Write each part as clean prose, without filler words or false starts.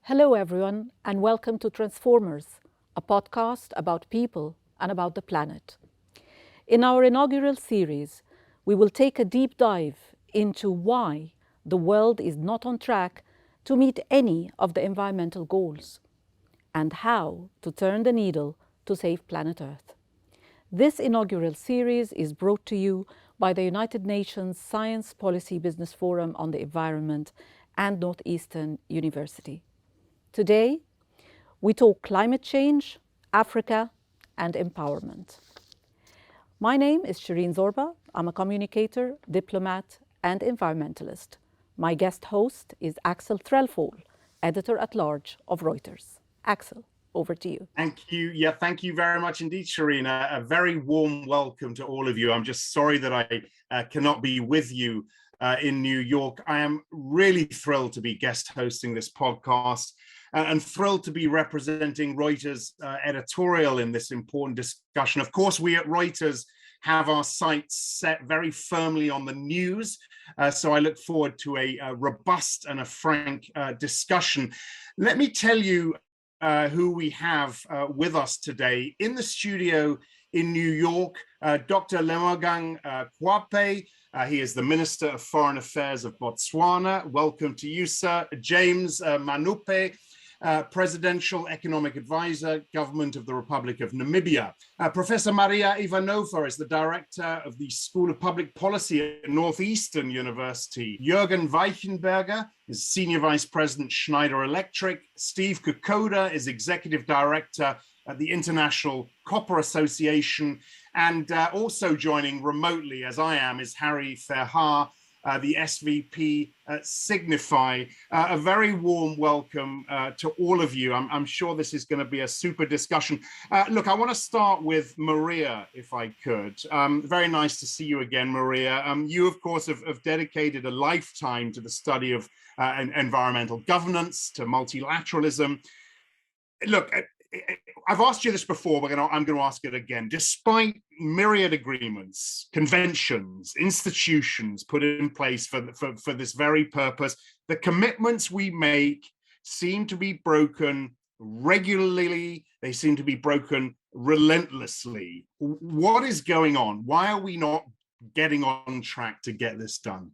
Hello, everyone, and welcome to Transformers, a podcast about people and about the planet. In our inaugural series, we will take a deep dive into why the world is not on track to meet any of the environmental goals, and how to turn the needle to save planet Earth. This inaugural series is brought to you by the United Nations Science Policy Business Forum on the Environment and Northeastern University. Today, we talk climate change, Africa, and empowerment. My name is Shireen Zorba. I'm a communicator, diplomat, and environmentalist. My guest host is Axel Trelfall, editor-at-large of Reuters. Axel, over to you. Thank you. Yeah, thank you very much indeed, Shireen. A very warm welcome to all of you. I'm just sorry that I cannot be with you in New York. I am really thrilled to be guest hosting this podcast. And thrilled to be representing Reuters editorial in this important discussion. Of course, we at Reuters have our sights set very firmly on the news, so I look forward to a robust and a frank discussion. Let me tell you who we have with us today. In the studio in New York, Dr. Lemogang Kwape. He is the Minister of Foreign Affairs of Botswana. Welcome to you, sir. James Manupe, Presidential Economic Advisor, Government of the Republic of Namibia. Professor Maria Ivanova is the Director of the School of Public Policy at Northeastern University. Jürgen Weichenberger is Senior Vice President, Schneider Electric. Steve Kokoda is Executive Director at the International Copper Association. And also joining remotely, as I am, is Harry Ferhar, the SVP at Signify. A very warm welcome to all of you. I'm sure this is going to be a super discussion. Look, I want to start with Maria, if I could. Very nice to see you again, Maria. You, of course, have dedicated a lifetime to the study of environmental governance, to multilateralism. Look, I've asked you this before, but I'm going to ask it again. Despite myriad agreements, conventions, institutions put in place for this very purpose, the commitments we make seem to be broken regularly. They seem to be broken relentlessly. What is going on? Why are we not getting on track to get this done?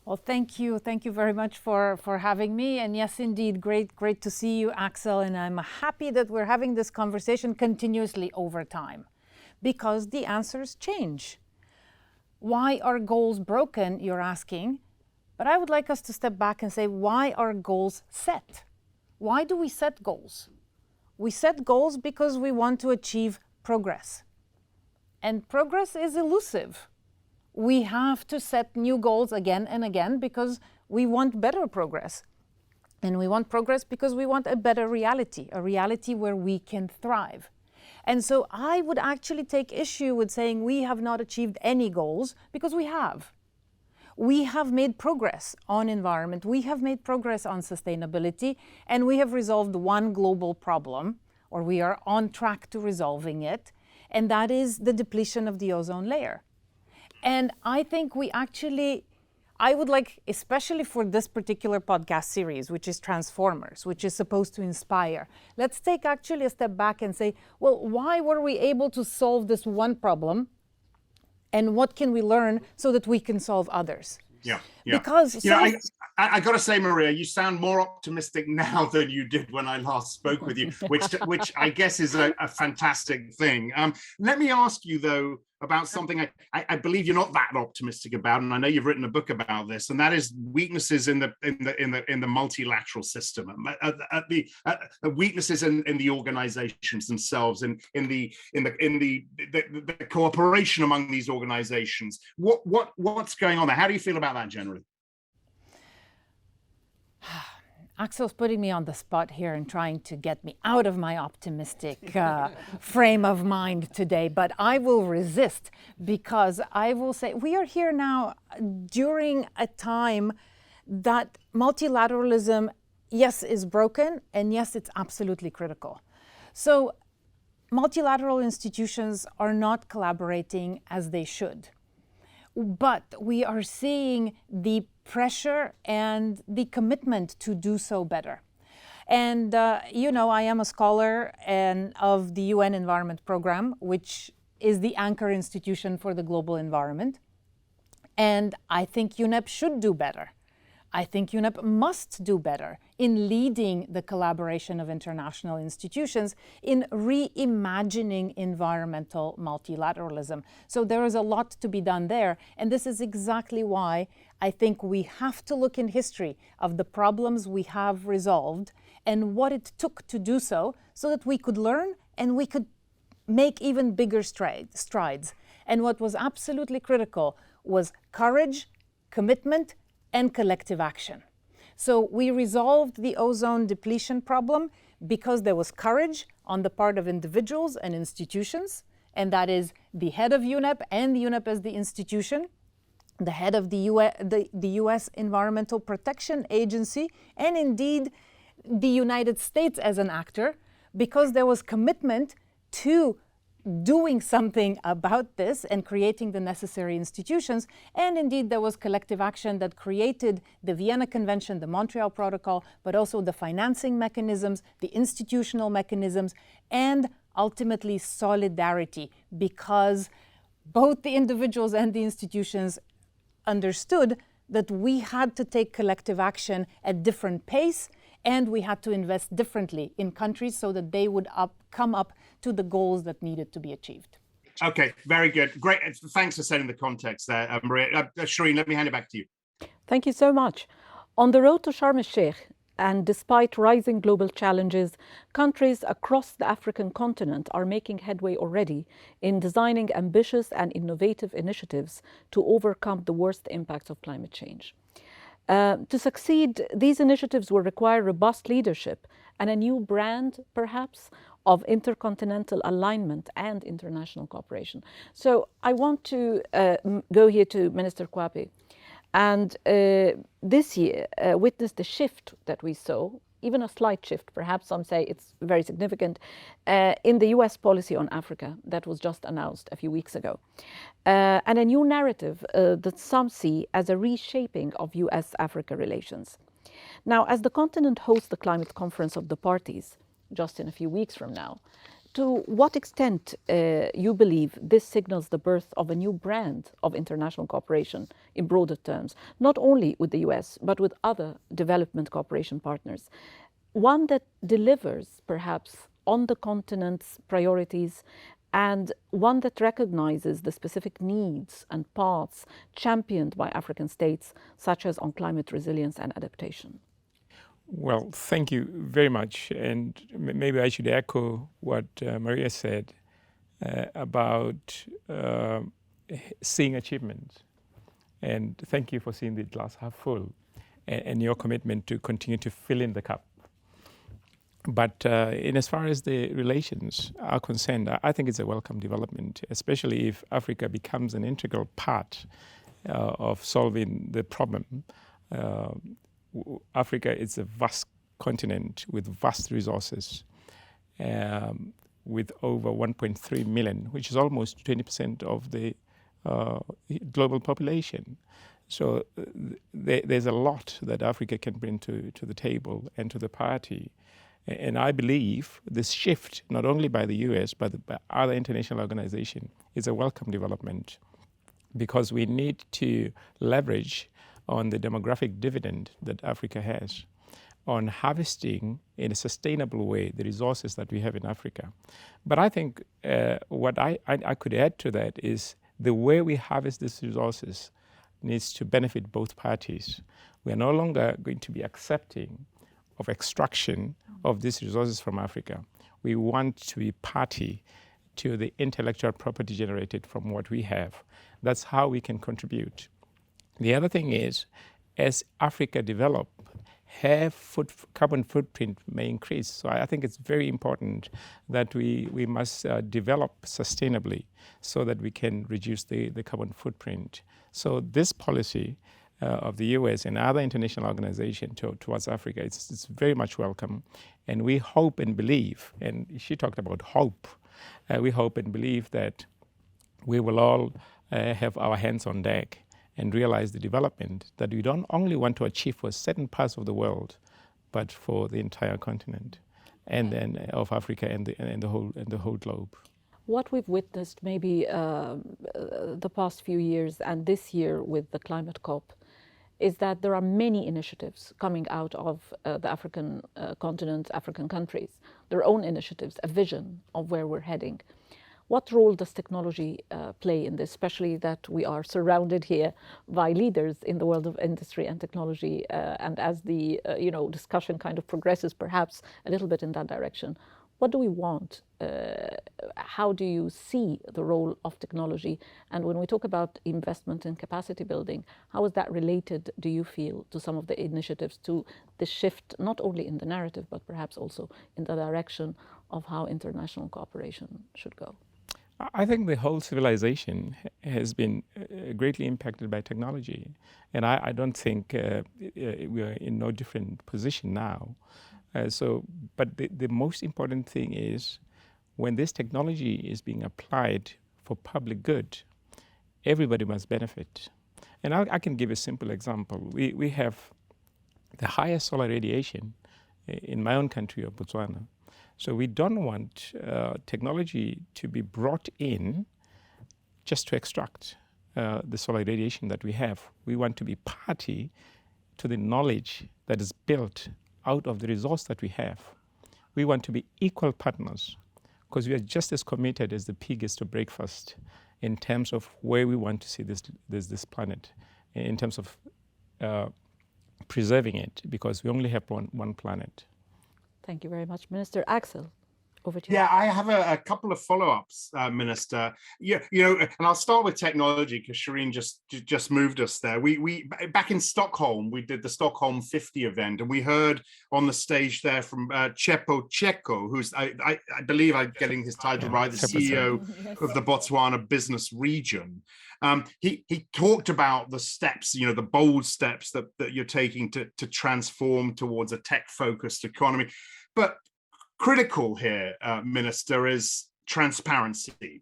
Well, thank you. Thank you very much for having me. And yes, indeed, great to see you, Axel. And I'm happy that we're having this conversation continuously over time because the answers change. Why are goals broken, you're asking? But I would like us to step back and say, why are goals set? Why do we set goals? We set goals because we want to achieve progress. And progress is elusive. We have to set new goals again and again because we want better progress. And we want progress because we want a better reality, a reality where we can thrive. And so I would actually take issue with saying we have not achieved any goals because we have. We have made progress on environment, we have made progress on sustainability, and we have resolved one global problem, or we are on track to resolving it, and that is the depletion of the ozone layer. And I think I would like, especially for this particular podcast series, which is Transformers, which is supposed to inspire, let's take actually a step back and say, well, why were we able to solve this one problem? And what can we learn so that we can solve others? Yeah. Because I got to say, Maria, you sound more optimistic now than you did when I last spoke with you, which I guess is a fantastic thing. Let me ask you, though, about something I believe you're not that optimistic about, and I know you've written a book about this, and that is weaknesses in the multilateral system, the weaknesses in the organizations themselves, in the cooperation among these organizations. What's going on there? How do you feel about that generally? Axel's putting me on the spot here and trying to get me out of my optimistic frame of mind today, but I will resist because I will say we are here now during a time that multilateralism, yes, is broken, and yes, it's absolutely critical. So multilateral institutions are not collaborating as they should. but we are seeing the pressure and the commitment to do so better. And, I am a scholar of the UN Environment Programme, which is the anchor institution for the global environment. And I think UNEP should do better. I think UNEP must do better in leading the collaboration of international institutions in reimagining environmental multilateralism. So there is a lot to be done there. And this is exactly why I think we have to look in history of the problems we have resolved and what it took to do so that we could learn and we could make even bigger strides. And what was absolutely critical was courage, commitment, and collective action. So we resolved the ozone depletion problem because there was courage on the part of individuals and institutions, and that is the head of UNEP and the UNEP as the institution, the head of the US Environmental Protection Agency, and indeed the United States as an actor, because there was commitment to doing something about this and creating the necessary institutions. And indeed, there was collective action that created the Vienna Convention, the Montreal Protocol, but also the financing mechanisms, the institutional mechanisms, and ultimately solidarity, because both the individuals and the institutions understood that we had to take collective action at different pace, and we had to invest differently in countries so that they would come up to the goals that needed to be achieved. Okay, very good. Great. Thanks for setting the context there, Maria. Shireen, let me hand it back to you. Thank you so much. On the road to Sharm El Sheikh, and despite rising global challenges, countries across the African continent are making headway already in designing ambitious and innovative initiatives to overcome the worst impacts of climate change. To succeed, these initiatives will require robust leadership and a new brand, perhaps, of intercontinental alignment and international cooperation. So I want to go here to Minister Kwape. And this year witnessed the shift that we saw, even a slight shift, perhaps some say it's very significant, in the US policy on Africa that was just announced a few weeks ago. And a new narrative that some see as a reshaping of US-Africa relations. Now, as the continent hosts the climate conference of the parties, just in a few weeks from now, to what extent you believe this signals the birth of a new brand of international cooperation in broader terms, not only with the US, but with other development cooperation partners? One that delivers, perhaps, on the continent's priorities, and one that recognizes the specific needs and paths championed by African states, such as on climate resilience and adaptation. Well, thank you very much. And maybe I should echo what Maria said about seeing achievements. And thank you for seeing the glass half full and your commitment to continue to fill in the cup. But in as far as the relations are concerned, I think it's a welcome development, especially if Africa becomes an integral part of solving the problem. Africa is a vast continent with vast resources, with over 1.3 million, which is almost 20% of the global population. So there's a lot that Africa can bring to the table and to the party. And I believe this shift, not only by the US, but by other international organizations, is a welcome development, because we need to leverage on the demographic dividend that Africa has, on harvesting in a sustainable way the resources that we have in Africa. But I think what I could add to that is the way we harvest these resources needs to benefit both parties. We are no longer going to be accepting of extraction of these resources from Africa. We want to be party to the intellectual property generated from what we have. That's how we can contribute. The other thing is, as Africa develops, her carbon footprint may increase. So I think it's very important that we must develop sustainably so that we can reduce the carbon footprint. So this policy of the US and other international organizations towards Africa, it's very much welcome. And we hope and believe, and she talked about hope, we hope and believe that we will all have our hands on deck and realize the development that we don't only want to achieve for certain parts of the world, but for the entire continent, and then of Africa and the whole globe. What we've witnessed maybe the past few years and this year with the climate COP is that there are many initiatives coming out of the African continent, African countries, their own initiatives, a vision of where we're heading. What role does technology play in this, especially that we are surrounded here by leaders in the world of industry and technology, and as the discussion kind of progresses perhaps a little bit in that direction? What do we want? How do you see the role of technology? And when we talk about investment in capacity building, how is that related, do you feel, to some of the initiatives, to the shift, not only in the narrative, but perhaps also in the direction of how international cooperation should go? I think the whole civilization has been greatly impacted by technology. And I don't think we are in no different position now. But the most important thing is when this technology is being applied for public good, everybody must benefit. And I can give a simple example. We have the highest solar radiation in my own country of Botswana. So we don't want technology to be brought in just to extract the solar radiation that we have. We want to be party to the knowledge that is built out of the resource that we have. We want to be equal partners because we are just as committed as the pig is to breakfast in terms of where we want to see this planet, in terms of preserving it, because we only have one planet. Thank you very much. Minister Axel, over to you. Yeah, I have a couple of follow-ups, Minister. And I'll start with technology because Shireen just moved us there. We back in Stockholm, we did the Stockholm 50 event, and we heard on the stage there from Chepo Cheko, who's I believe I'm getting his title right, the CEO of the Botswana Business Region. He talked about the steps, the bold steps that you're taking to transform towards a tech-focused economy. But critical here, Minister, is transparency.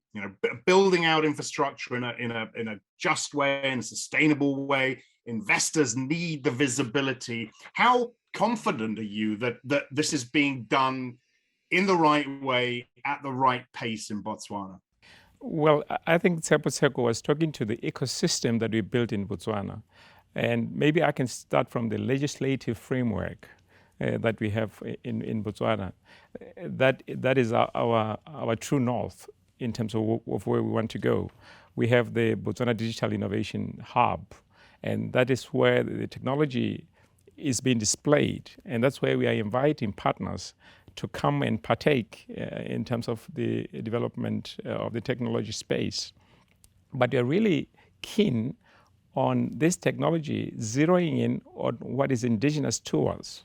Building out infrastructure in a just way, in a sustainable way. Investors need the visibility. How confident are you that this is being done in the right way at the right pace in Botswana? Well, I think Tshepo Tsheko was talking to the ecosystem that we built in Botswana. And maybe I can start from the legislative framework that we have in Botswana. That is our true north in terms of where we want to go. We have the Botswana Digital Innovation Hub, and that is where the technology is being displayed. And that's where we are inviting partners to come and partake in terms of the development of the technology space. But they're really keen on this technology zeroing in on what is indigenous to us,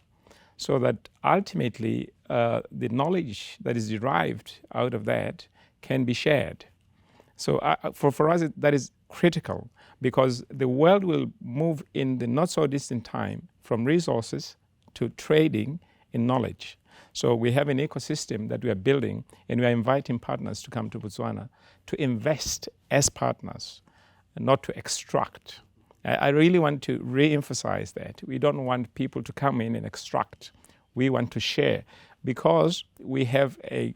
so that ultimately the knowledge that is derived out of that can be shared. So for us, that is critical, because the world will move in the not so distant time from resources to trading in knowledge. So we have an ecosystem that we are building, and we are inviting partners to come to Botswana to invest as partners, not to extract. I really want to re-emphasize that. We don't want people to come in and extract. We want to share, because we have a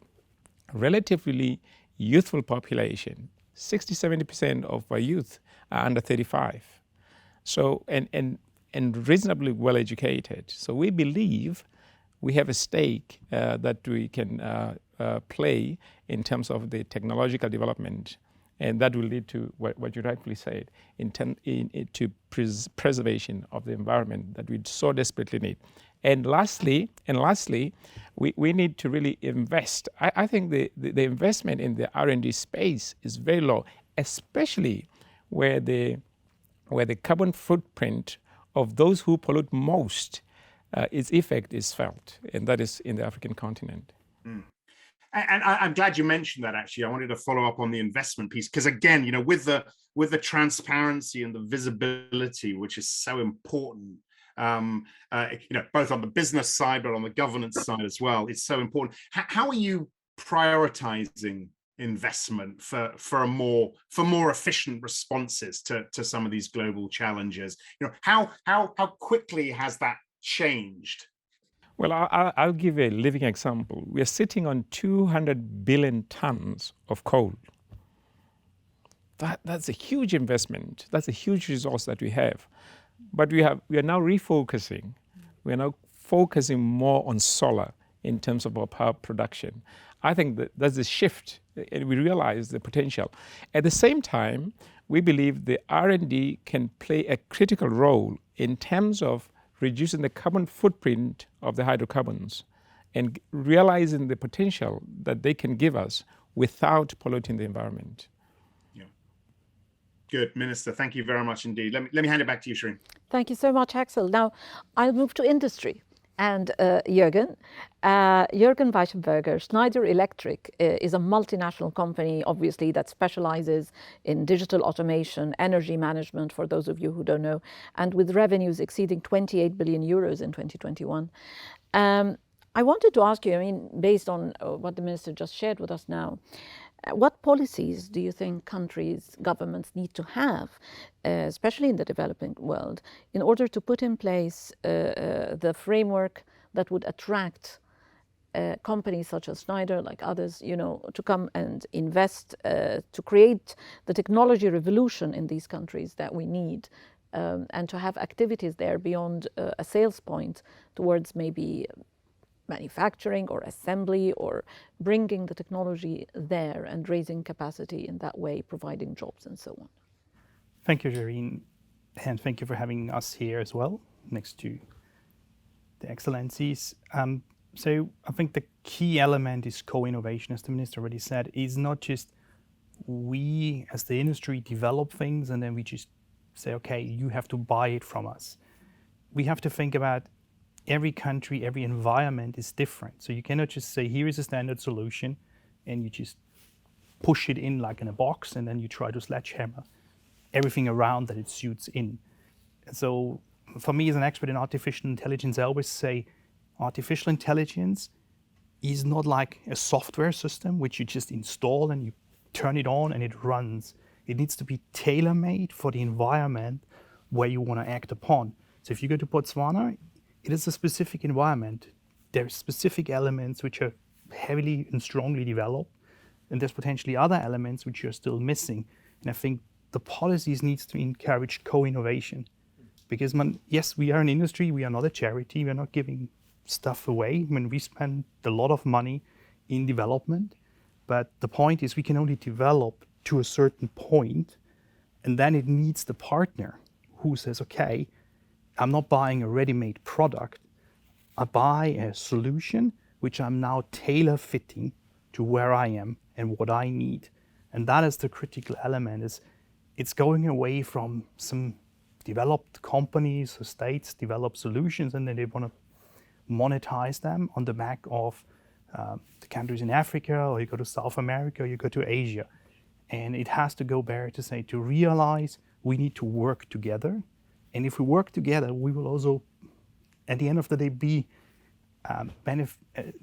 relatively youthful population. 60-70% of our youth are under 35. So, and reasonably well educated. So we believe we have a stake that we can play in terms of the technological development, and that will lead to what you rightfully said, to preservation of the environment that we so desperately need. And lastly, we need to really invest. I think the investment in the R&D space is very low, especially where the carbon footprint of those who pollute most, its effect is felt, and that is in the African continent. Mm. And I'm glad you mentioned that. Actually, I wanted to follow up on the investment piece, because again, with the transparency and the visibility, which is so important, both on the business side but on the governance side as well, it's so important. How are you prioritizing investment for more efficient responses to some of these global challenges. How quickly has that changed? Well, I'll give a living example. We are sitting on 200 billion tons of coal. That's a huge investment. That's a huge resource that we have. But we are now refocusing. We are now focusing more on solar in terms of our power production. I think that there's a shift, and we realize the potential. At the same time, we believe the R&D can play a critical role in terms of reducing the carbon footprint of the hydrocarbons and realizing the potential that they can give us without polluting the environment. Yeah. Good, Minister. Thank you very much indeed. Let me hand it back to you, Shireen. Thank you so much, Axel. Now, I'll move to industry. And Jürgen Weissenberger, Schneider Electric is a multinational company, obviously, that specializes in digital automation, energy management, for those of you who don't know, and with revenues exceeding 28 billion euros in 2021. I wanted to ask you, based on what the Minister just shared with us now, what policies do you think countries, governments need to have, especially in the developing world, in order to put in place the framework that would attract companies such as Schneider, like others, to come and invest, to create the technology revolution in these countries that we need, and to have activities there beyond a sales point towards maybe manufacturing or assembly, or bringing the technology there and raising capacity in that way, providing jobs and so on. Thank you, Shireen, and thank you for having us here as well, next to the Excellencies. So I think the key element is co-innovation, as the Minister already said, is not just we as the industry develop things and then we just say, okay, you have to buy it from us. We have to think about every country, every environment is different. So you cannot just say, here is a standard solution, and you just push it in like in a box, and then you try to sledgehammer everything around that it suits in. So for me as an expert in artificial intelligence, I always say artificial intelligence is not like a software system which you just install and you turn it on and it runs. It needs to be tailor-made for the environment where you want to act upon. So if you go to Botswana, it is a specific environment. There are specific elements which are heavily and strongly developed, and there's potentially other elements which are still missing. And I think the policies needs to encourage co-innovation. Because yes, we are an industry, we are not a charity, we are not giving stuff away. We spend a lot of money in development, but the point is we can only develop to a certain point, and then it needs the partner who says, okay, I'm not buying a ready-made product. I buy a solution which I'm now tailor-fitting to where I am and what I need. And that is the critical element. It's going away from some developed companies or states develop solutions and then they want to monetize them on the back of the countries in Africa, or you go to South America, or you go to Asia. And it has to go back to say, to realize we need to work together. And if we work together, we will also, at the end of the day,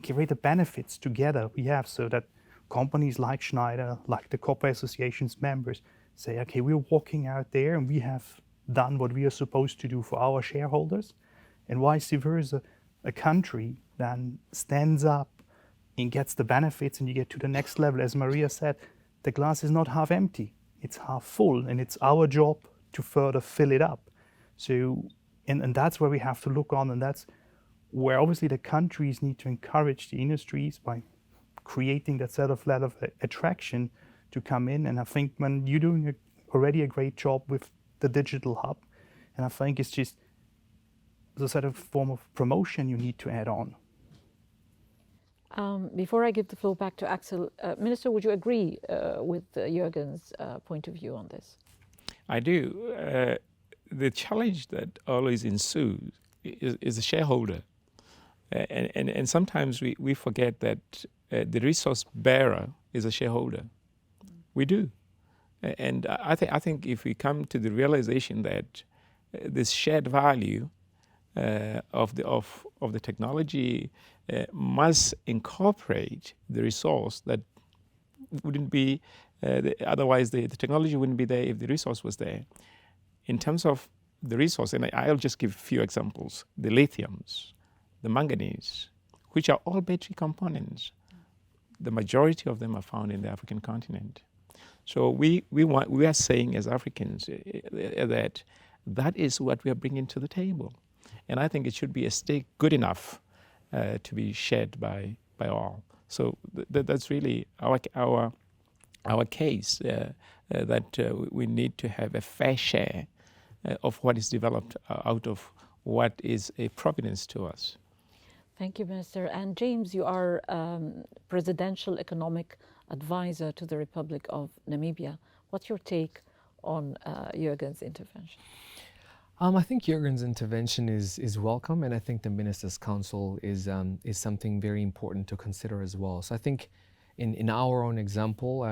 create the benefits together we have, so that companies like Schneider, like the Copper Association's members, say, okay, we're walking out there and we have done what we are supposed to do for our shareholders. And vice versa, a country then stands up and gets the benefits, and you get to the next level. As Maria said, the glass is not half empty, it's half full, and it's our job to further fill it up. So, and that's where we have to look on, and that's where obviously the countries need to encourage the industries by creating that set of level of attraction to come in. And I think when you're doing already a great job with the digital hub, and I think it's just the sort of form of promotion you need to add on. Before I give the floor back to Axel, Minister, would you agree with Jürgen's point of view on this? I do. The challenge that always ensues is the shareholder. And sometimes we forget that the resource bearer is a shareholder. We do. And I think if we come to the realization that this shared value of the technology must incorporate the resource that wouldn't be, otherwise the technology wouldn't be there if the resource was there. In terms of the resource, and I'll just give a few examples, the lithiums, the manganese, which are all battery components. The majority of them are found in the African continent. So we are saying as Africans that is what we are bringing to the table. And I think it should be a stake good enough to be shared by all. So that's really our case, that we need to have a fair share of what is developed out of what is a provenance to us. Thank you, Minister. And James, you are Presidential Economic Advisor to the Republic of Namibia. What's your take on Jürgen's intervention? I think Jürgen's intervention is welcome, and I think the Ministers' Council is something very important to consider as well. So I think in our own example,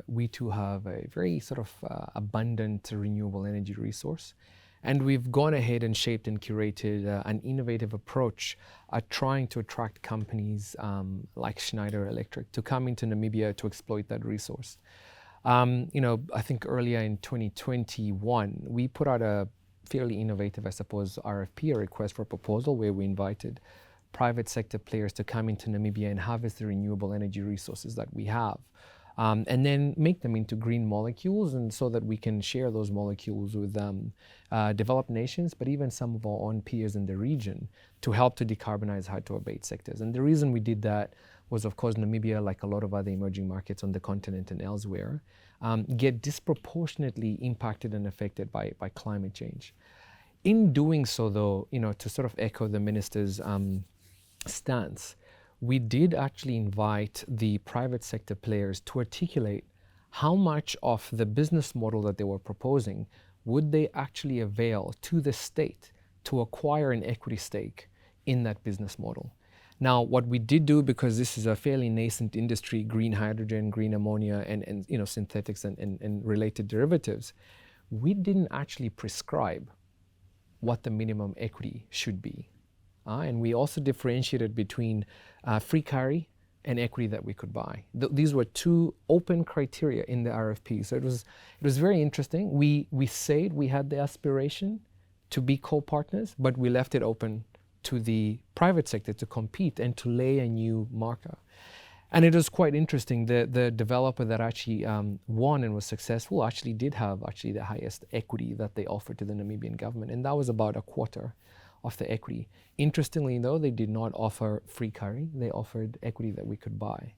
we too have a very sort of abundant renewable energy resource. And we've gone ahead and shaped and curated an innovative approach at trying to attract companies like Schneider Electric to come into Namibia to exploit that resource. I think earlier in 2021, we put out a fairly innovative, I suppose, RFP, a request for proposal, where we invited private sector players to come into Namibia and harvest the renewable energy resources that we have. And then make them into green molecules, and so that we can share those molecules with developed nations, but even some of our own peers in the region, to help to decarbonize hard-to-abate sectors. And the reason we did that was, of course, Namibia, like a lot of other emerging markets on the continent and elsewhere, get disproportionately impacted and affected by climate change. In doing so, though, to sort of echo the minister's stance, we did actually invite the private sector players to articulate how much of the business model that they were proposing would they actually avail to the state to acquire an equity stake in that business model. Now, what we did do, because this is a fairly nascent industry, green hydrogen, green ammonia, and synthetics and related derivatives, we didn't actually prescribe what the minimum equity should be. And we also differentiated between free carry and equity that we could buy. These were two open criteria in the RFP. So it was very interesting. We said we had the aspiration to be co-partners, but we left it open to the private sector to compete and to lay a new marker. And it was quite interesting. The developer that actually won and was successful actually did have the highest equity that they offered to the Namibian government, and that was about a quarter of the equity. Interestingly, though, they did not offer free carry. They offered equity that we could buy.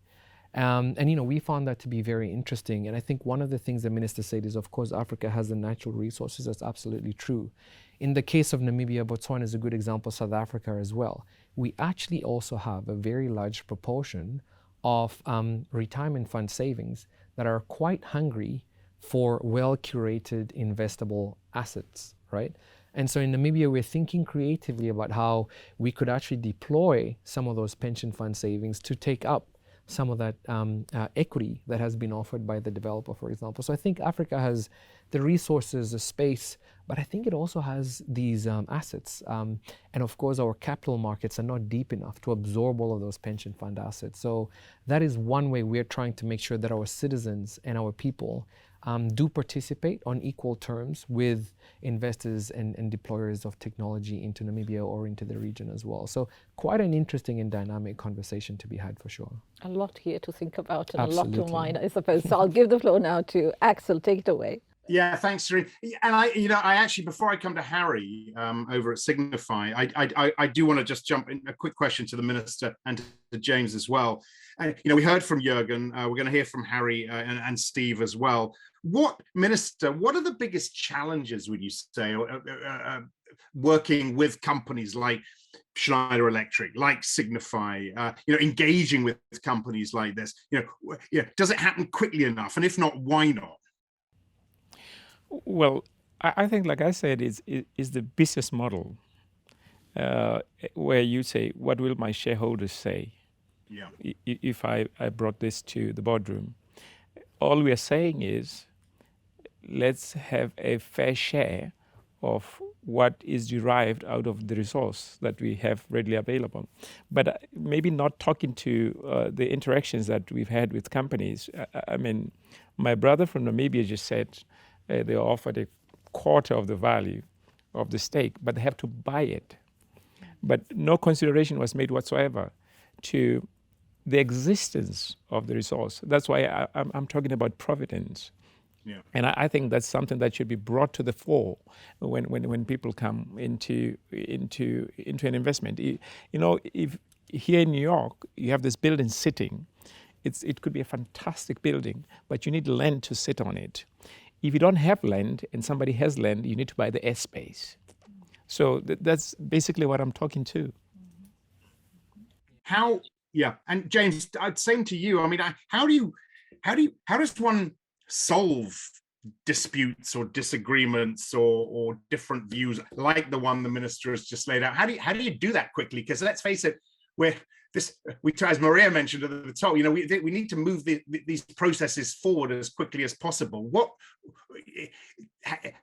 And we found that to be very interesting. And I think one of the things the minister said is, of course, Africa has the natural resources. That's absolutely true. In the case of Namibia, Botswana is a good example, South Africa as well. We actually also have a very large proportion of retirement fund savings that are quite hungry for well-curated investable assets, right? And so in Namibia, we're thinking creatively about how we could actually deploy some of those pension fund savings to take up some of that equity that has been offered by the developer, for example. So I think Africa has the resources, the space, but I think it also has these assets. And of course, our capital markets are not deep enough to absorb all of those pension fund assets. So that is one way we're trying to make sure that our citizens and our people do participate on equal terms with investors and deployers of technology into Namibia or into the region as well. So quite an interesting and dynamic conversation to be had for sure. A lot here to think about and Absolutely. a lot to mind, I suppose. So I'll give the floor now to Axel. Take it away. Yeah, thanks, Serene. And I actually, before I come to Harry over at Signify, I do want to just jump in a quick question to the minister and to James as well. And we heard from Jürgen. We're going to hear from Harry and Steve as well. What are the biggest challenges, would you say, working with companies like Schneider Electric, like Signify, engaging with companies like this? Does it happen quickly enough? And if not, why not? Well, I think, like I said, is the business model where you say, what will my shareholders say? Yeah. If I brought this to the boardroom, all we are saying is, let's have a fair share of what is derived out of the resource that we have readily available. But maybe not talking to the interactions that we've had with companies. I mean, my brother from Namibia just said they are offered a quarter of the value of the stake, but they have to buy it. But no consideration was made whatsoever to the existence of the resource. That's why I'm talking about providence. Yeah. And I think that's something that should be brought to the fore when people come into an investment. You know, if here in New York you have this building sitting, it could be a fantastic building, but you need land to sit on it. If you don't have land and somebody has land, you need to buy the airspace. So that's basically what I'm talking to. And James, same to you. I mean, how does one solve disputes or disagreements or different views like the one the minister has just laid out? How do you do that quickly? Because let's face it, as Maria mentioned at the top, you know, we need to move these processes forward as quickly as possible. What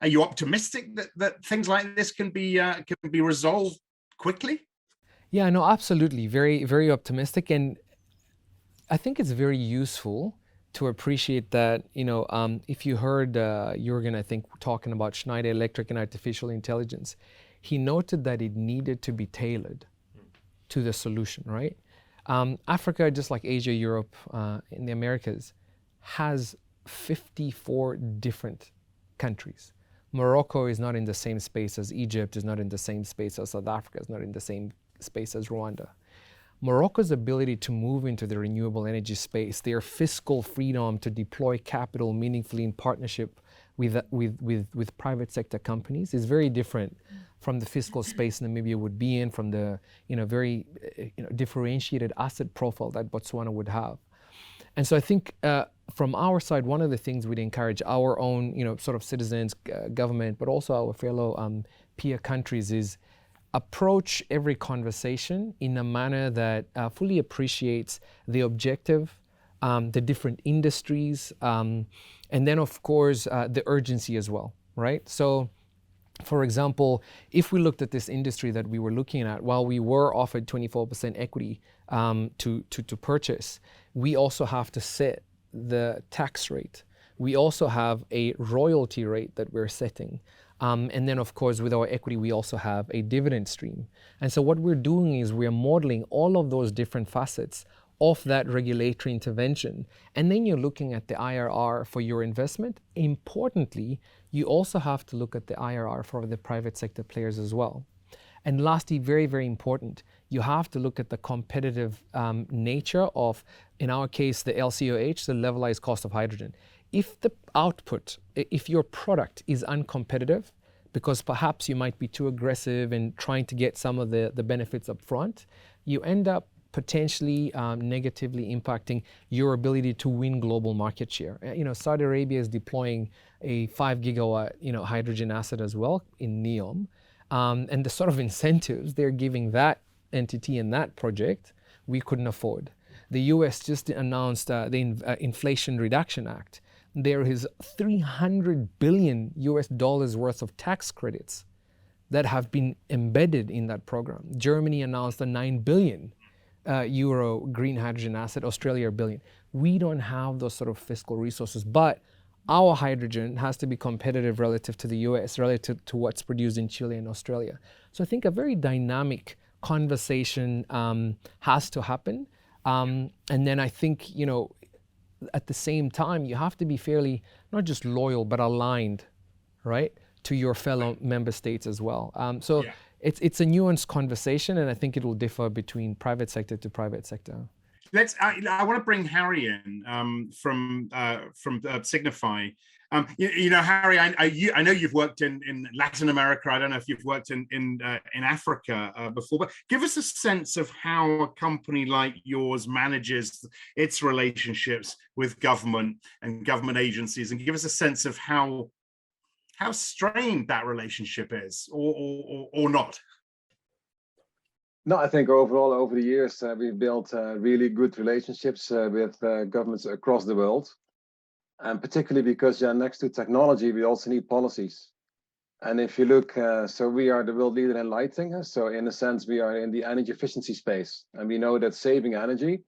are you optimistic that things like this can be resolved quickly? Yeah, no, absolutely. Very, very optimistic. And I think it's very useful to appreciate that, you know, if you heard Jürgen, I think, talking about Schneider Electric and artificial intelligence, he noted that it needed to be tailored to the solution, right? Africa, just like Asia, Europe, in the Americas, has 54 different countries. Morocco is not in the same space as Egypt, is not in the same space as South Africa, is not in the same space as Rwanda. Morocco's ability to move into the renewable energy space, their fiscal freedom to deploy capital meaningfully in partnership with private sector companies is very different from the fiscal space Namibia would be in, from the very differentiated asset profile that Botswana would have. And so I think from our side, one of the things we'd encourage our own sort of citizens, government, but also our fellow peer countries is approach every conversation in a manner that fully appreciates the objective, the different industries, and then of course the urgency as well, right? So for example, if we looked at this industry that we were looking at, while we were offered 24% equity to purchase, we also have to set the tax rate. We also have a royalty rate that we're setting. And then, of course, with our equity, we also have a dividend stream. And so what we're doing is we're modeling all of those different facets of that regulatory intervention. And then you're looking at the IRR for your investment. Importantly, you also have to look at the IRR for the private sector players as well. And lastly, very, very important, you have to look at the competitive nature of, in our case, the LCOH, the levelized cost of hydrogen. If the output, if your product is uncompetitive, because perhaps you might be too aggressive in trying to get some of the benefits up front, you end up potentially negatively impacting your ability to win global market share. Saudi Arabia is deploying a 5 gigawatt hydrogen asset as well in NEOM. And the sort of incentives they're giving that entity and that project, we couldn't afford. The US just announced the Inflation Reduction Act. There is $300 billion worth of tax credits that have been embedded in that program. Germany announced a 9 billion euro green hydrogen asset, Australia $1 billion. We don't have those sort of fiscal resources, but our hydrogen has to be competitive relative to the US, relative to what's produced in Chile and Australia. So I think a very dynamic conversation has to happen. And then I think, at the same time, you have to be fairly, not just loyal, but aligned, right, to your fellow member states as well. It's a nuanced conversation, and I think it will differ between private sector to private sector. I want to bring Harry in from Signify. Harry, I know you've worked in Latin America. I don't know if you've worked in Africa before, but give us a sense of how a company like yours manages its relationships with government and government agencies, and give us a sense of how strained that relationship is, or not. No, I think overall over the years we've built really good relationships with governments across the world. And particularly because next to technology, we also need policies. And if you look, so we are the world leader in lighting. So in a sense, we are in the energy efficiency space. And we know that saving energy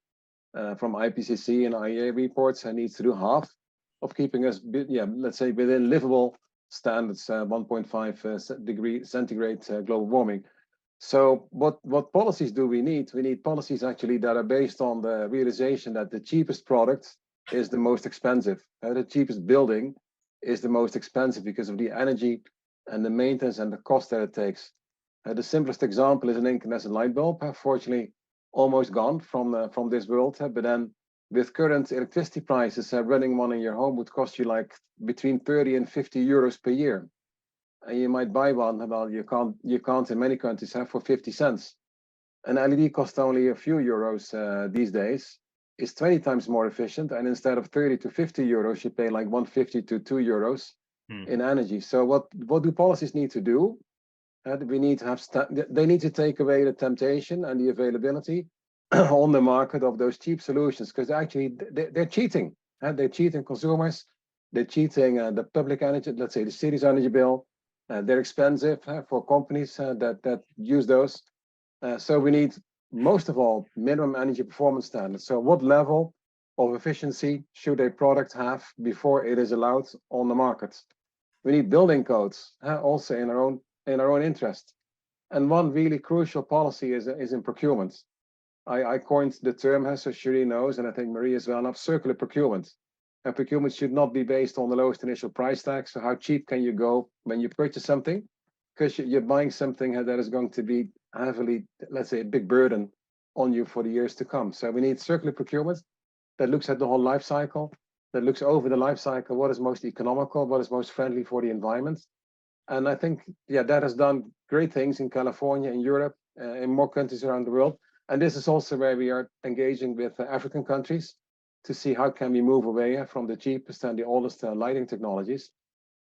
from IPCC and IEA reports needs to do half of keeping us, let's say within livable standards, 1.5 degree centigrade global warming. So what policies do we need? We need policies actually that are based on the realization that the cheapest product is the most expensive. The cheapest building is the most expensive because of the energy and the maintenance and the cost that it takes. The simplest example is an incandescent light bulb, fortunately almost gone from this world. But then with current electricity prices, running one in your home would cost you like between 30 and 50 euros per year. And you might buy one, well, you can't in many countries have for 50 cents. An LED costs only a few euros these days. It's 20 times more efficient, and instead of 30 to 50 euros, you pay like 150 to 2 euros in energy. So what do policies need to do? We need to have they need to take away the temptation and the availability on the market of those cheap solutions, because actually they're cheating. They're cheating consumers. They're cheating the public energy, let's say the city's energy bill. They're expensive for companies that use those. So we need, most of all, minimum energy performance standards. So what level of efficiency should a product have before it is allowed on the market? We need building codes, also in our own interest. And one really crucial policy is in procurement. I coined the term, so Cherie knows, and I think Marie as well, of circular procurement. And procurement should not be based on the lowest initial price tag. So how cheap can you go when you purchase something? Because you're buying something that is going to be heavily, let's say, a big burden on you for the years to come. So we need circular procurement that looks at the whole life cycle, that looks over the life cycle, what is most economical, what is most friendly for the environment. And I think, that has done great things in California, in Europe, in more countries around the world. And this is also where we are engaging with African countries to see how can we move away from the cheapest and the oldest lighting technologies.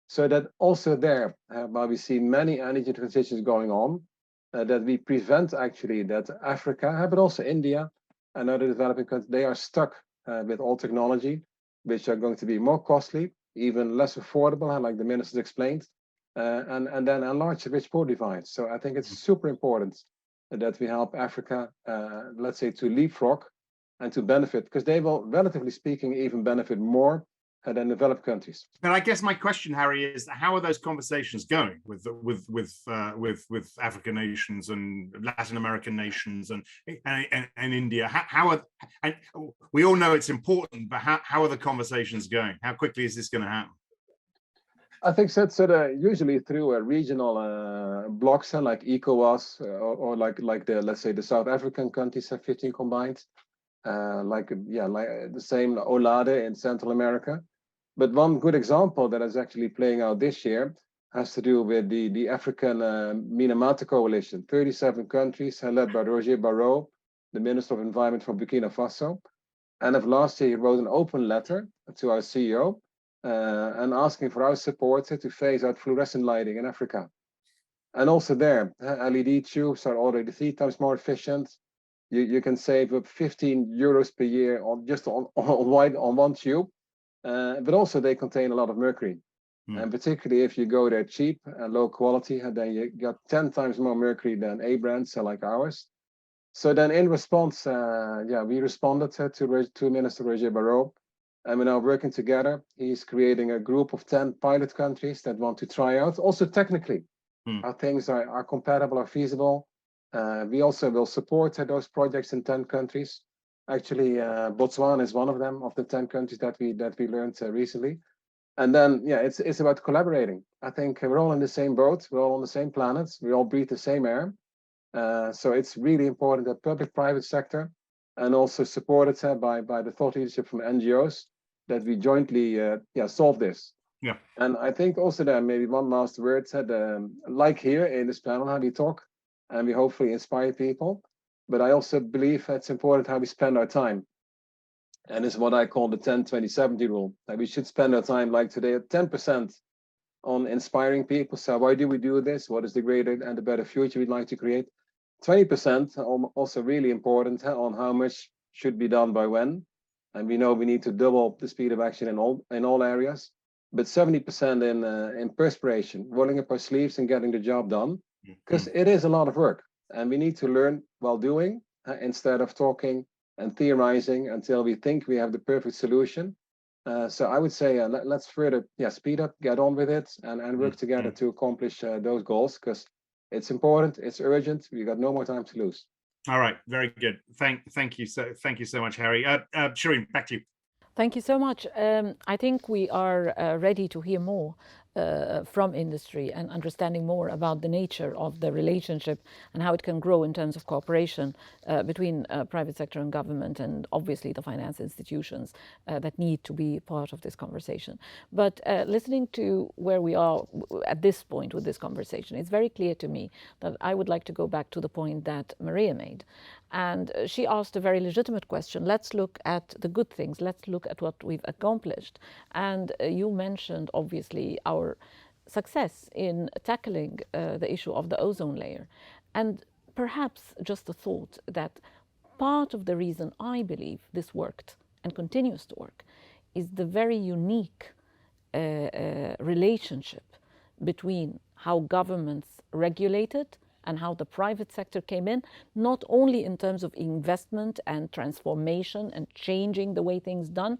So that also there, while we see many energy transitions going on, that we prevent actually that Africa, but also India and other developing countries, they are stuck with old technology, which are going to be more costly, even less affordable, like the ministers explained, and then enlarge the rich poor divide. So I think it's super important that we help Africa, let's say, to leapfrog and to benefit, because they will, relatively speaking, even benefit more than developed countries. But I guess my question, Harry, is how are those conversations going with African nations and Latin American nations and India? How are, and we all know it's important, but how are the conversations going? How quickly is this going to happen? I think so usually through a regional blocks like ECOWAS or like the, let's say, the South African countries have 15 combined, like the same OLADE in Central America. But one good example that is actually playing out this year has to do with the African Minamata Coalition, 37 countries led by Roger Barrot, the Minister of Environment from Burkina Faso. And of last year, he wrote an open letter to our CEO and asking for our support to phase out fluorescent lighting in Africa. And also there, LED tubes are already 3 times more efficient. You can save up 15 euros per year on just on one tube. But also they contain a lot of mercury. And particularly if you go there cheap and low quality, then you got 10 times more mercury than A brands like ours. So then in response, we responded to Minister Roger Barrot, and we're now working together. He's creating a group of 10 pilot countries that want to try out, also technically, how things are compatible or feasible. We also will support those projects in 10 countries. Actually, Botswana is one of them, of the 10 countries that we learned recently. And then, it's about collaborating. I think we're all in the same boat. We're all on the same planet. We all breathe the same air. So it's really important that public-private sector, and also supported by the thought leadership from NGOs, that we jointly solve this. Yeah. And I think also that maybe one last word, like here in this panel, how we talk, and we hopefully inspire people. But I also believe it's important how we spend our time. And it's what I call the 10-20-70 rule. That we should spend our time, like today, at 10% on inspiring people. So why do we do this? What is the greater and the better future we'd like to create? 20% also really important on how much should be done by when. And we know we need to double the speed of action in all areas. but 70% in perspiration, rolling up our sleeves and getting the job done, because it is a lot of work, and we need to learn while doing instead of talking and theorizing until we think we have the perfect solution. So I would say let's further speed up, get on with it, and work together to accomplish those goals, because it's important, it's urgent. We got no more time to lose. All right, very good. Thank you so much, Harry. Shireen, back to you. Thank you so much. I think we are ready to hear more from industry and understanding more about the nature of the relationship and how it can grow in terms of cooperation between private sector and government, and obviously the finance institutions that need to be part of this conversation. But listening to where we are at this point with this conversation, it's very clear to me that I would like to go back to the point that Maria made. And she asked a very legitimate question. Let's look at the good things. Let's look at what we've accomplished. And you mentioned, obviously, our success in tackling the issue of the ozone layer. And perhaps just a thought that part of the reason I believe this worked and continues to work is the very unique relationship between how governments regulated and how the private sector came in, not only in terms of investment and transformation and changing the way things done,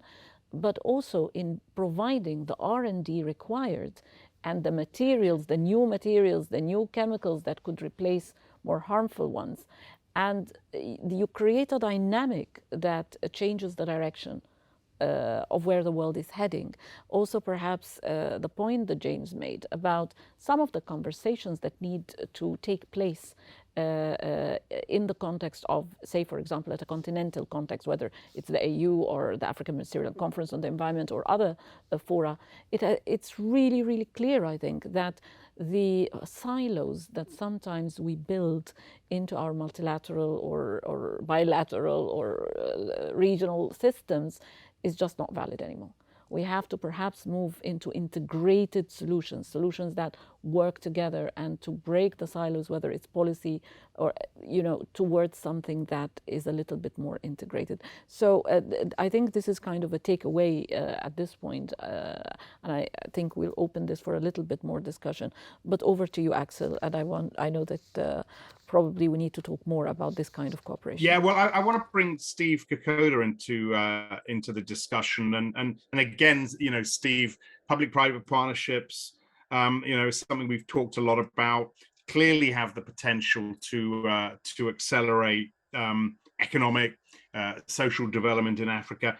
but also in providing the R&D required and the materials, the new chemicals that could replace more harmful ones. And you create a dynamic that changes the direction of where the world is heading. Also, perhaps the point that James made about some of the conversations that need to take place in the context of, say, for example, at a continental context, whether it's the AU or the African Ministerial Conference on the Environment or other fora, it's really, really clear, I think, that the silos that sometimes we build into our multilateral or bilateral or regional systems is just not valid anymore. We have to perhaps move into integrated solutions that work together and to break the silos, whether it's policy or, towards something that is a little bit more integrated. So I think this is kind of a takeaway at this point, and I think we'll open this for a little bit more discussion. But over to you, Axel, and I know that probably we need to talk more about this kind of cooperation. Yeah, well, I want to bring Steve Kokoda into the discussion, and again, Steve, public-private partnerships, something we've talked a lot about, clearly have the potential to accelerate economic, social development in Africa.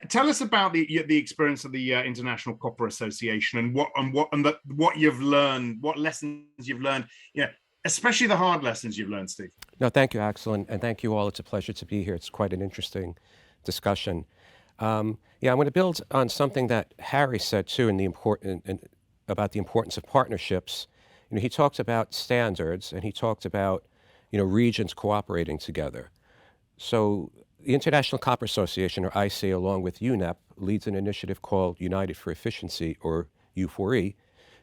Tell us about the experience of the International Copper Association and what you've learned, what lessons you've learned, especially the hard lessons you've learned, Steve. No, thank you, Axel, and thank you all. It's a pleasure to be here. It's quite an interesting discussion. I'm going to build on something that Harry said too, about the importance of partnerships. He talked about standards, and he talked about regions cooperating together. So the International Copper Association, or ICA, along with UNEP, leads an initiative called United for Efficiency, or U4E.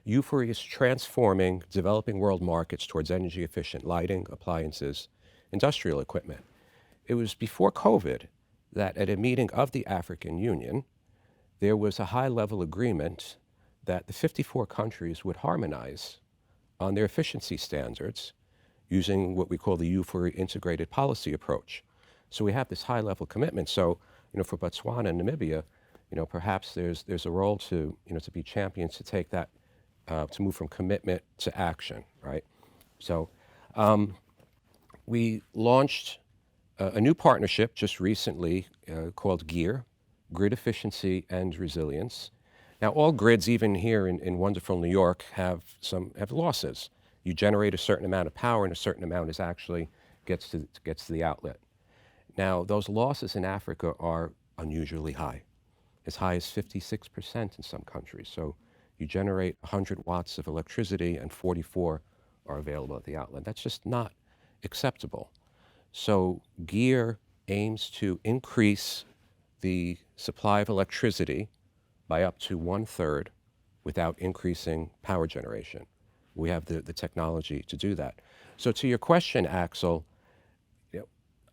U4E is transforming developing world markets towards energy efficient lighting, appliances, industrial equipment. It was before COVID that at a meeting of the African Union, there was a high-level agreement that the 54 countries would harmonize on their efficiency standards using what we call the U4E integrated policy approach. So we have this high-level commitment. So, for Botswana and Namibia, perhaps there's a role to be champions to take that, to move from commitment to action, right? So we launched a new partnership just recently called GEAR, Grid Efficiency and Resilience. Now, all grids, even here in wonderful New York, have losses. You generate a certain amount of power, and a certain amount is actually gets to the outlet. Now, those losses in Africa are unusually high as 56% in some countries. So you generate 100 watts of electricity and 44 are available at the outlet. That's just not acceptable. So GEAR aims to increase the supply of electricity by up to 1/3 without increasing power generation. We have the technology to do that. So to your question, Axel,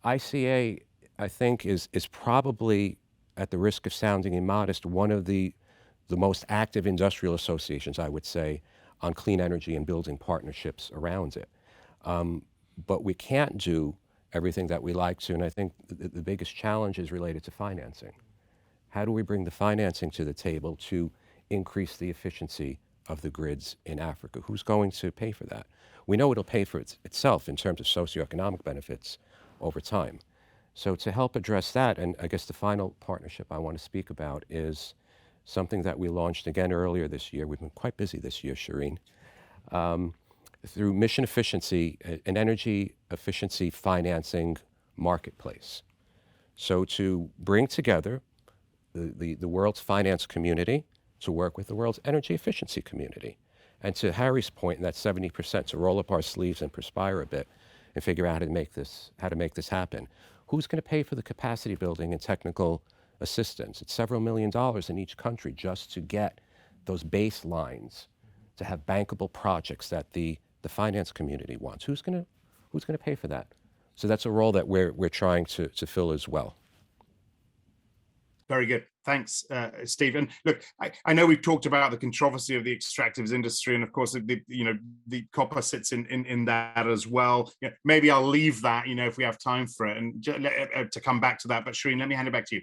ICA, I think, is probably, at the risk of sounding immodest, one of the the most active industrial associations, I would say, on clean energy and building partnerships around it. But we can't do everything that we like to, and I think the biggest challenge is related to financing. How do we bring the financing to the table to increase the efficiency of the grids in Africa? Who's going to pay for that? We know it'll pay for itself in terms of socioeconomic benefits over time. So to help address that, and I guess the final partnership I want to speak about is something that we launched again earlier this year. We've been quite busy this year, Shireen. Through Mission Efficiency, an energy efficiency financing marketplace. So to bring together the world's finance community to work with the world's energy efficiency community. And to Harry's point, that 70%, to roll up our sleeves and perspire a bit and figure out how to make this happen. Who's going to pay for the capacity building and technical assistance? It's several $1 million in each country just to get those baselines, to have bankable projects that the finance community wants. Who's going to pay for that? So that's a role that we're trying to fill as well. Very good. Thanks, Steve. And look, I know we've talked about the controversy of the extractives industry, and of course, the copper sits in that as well. Maybe I'll leave that, if we have time for it, and to come back to that. But Shireen, let me hand it back to you.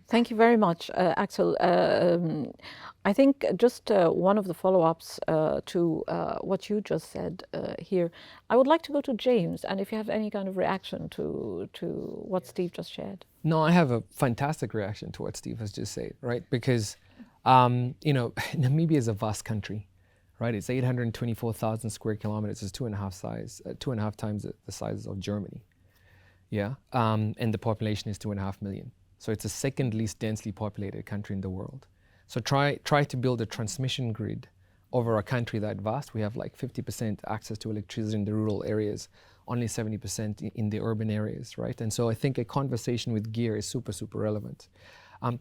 Thank you very much, Axel. I think just one of the follow-ups to what you just said here, I would like to go to James, and if you have any kind of reaction to what Steve just shared. No, I have a fantastic reaction to what Steve has just said, right? Because, Namibia is a vast country, right? It's 824,000 square kilometers. It's 2.5 times the size of Germany, yeah? And the population is 2.5 million. So it's the second least densely populated country in the world. So try to build a transmission grid over a country that vast. We have like 50% access to electricity in the rural areas, only 70% in the urban areas, right? And so I think a conversation with gear is super, super relevant.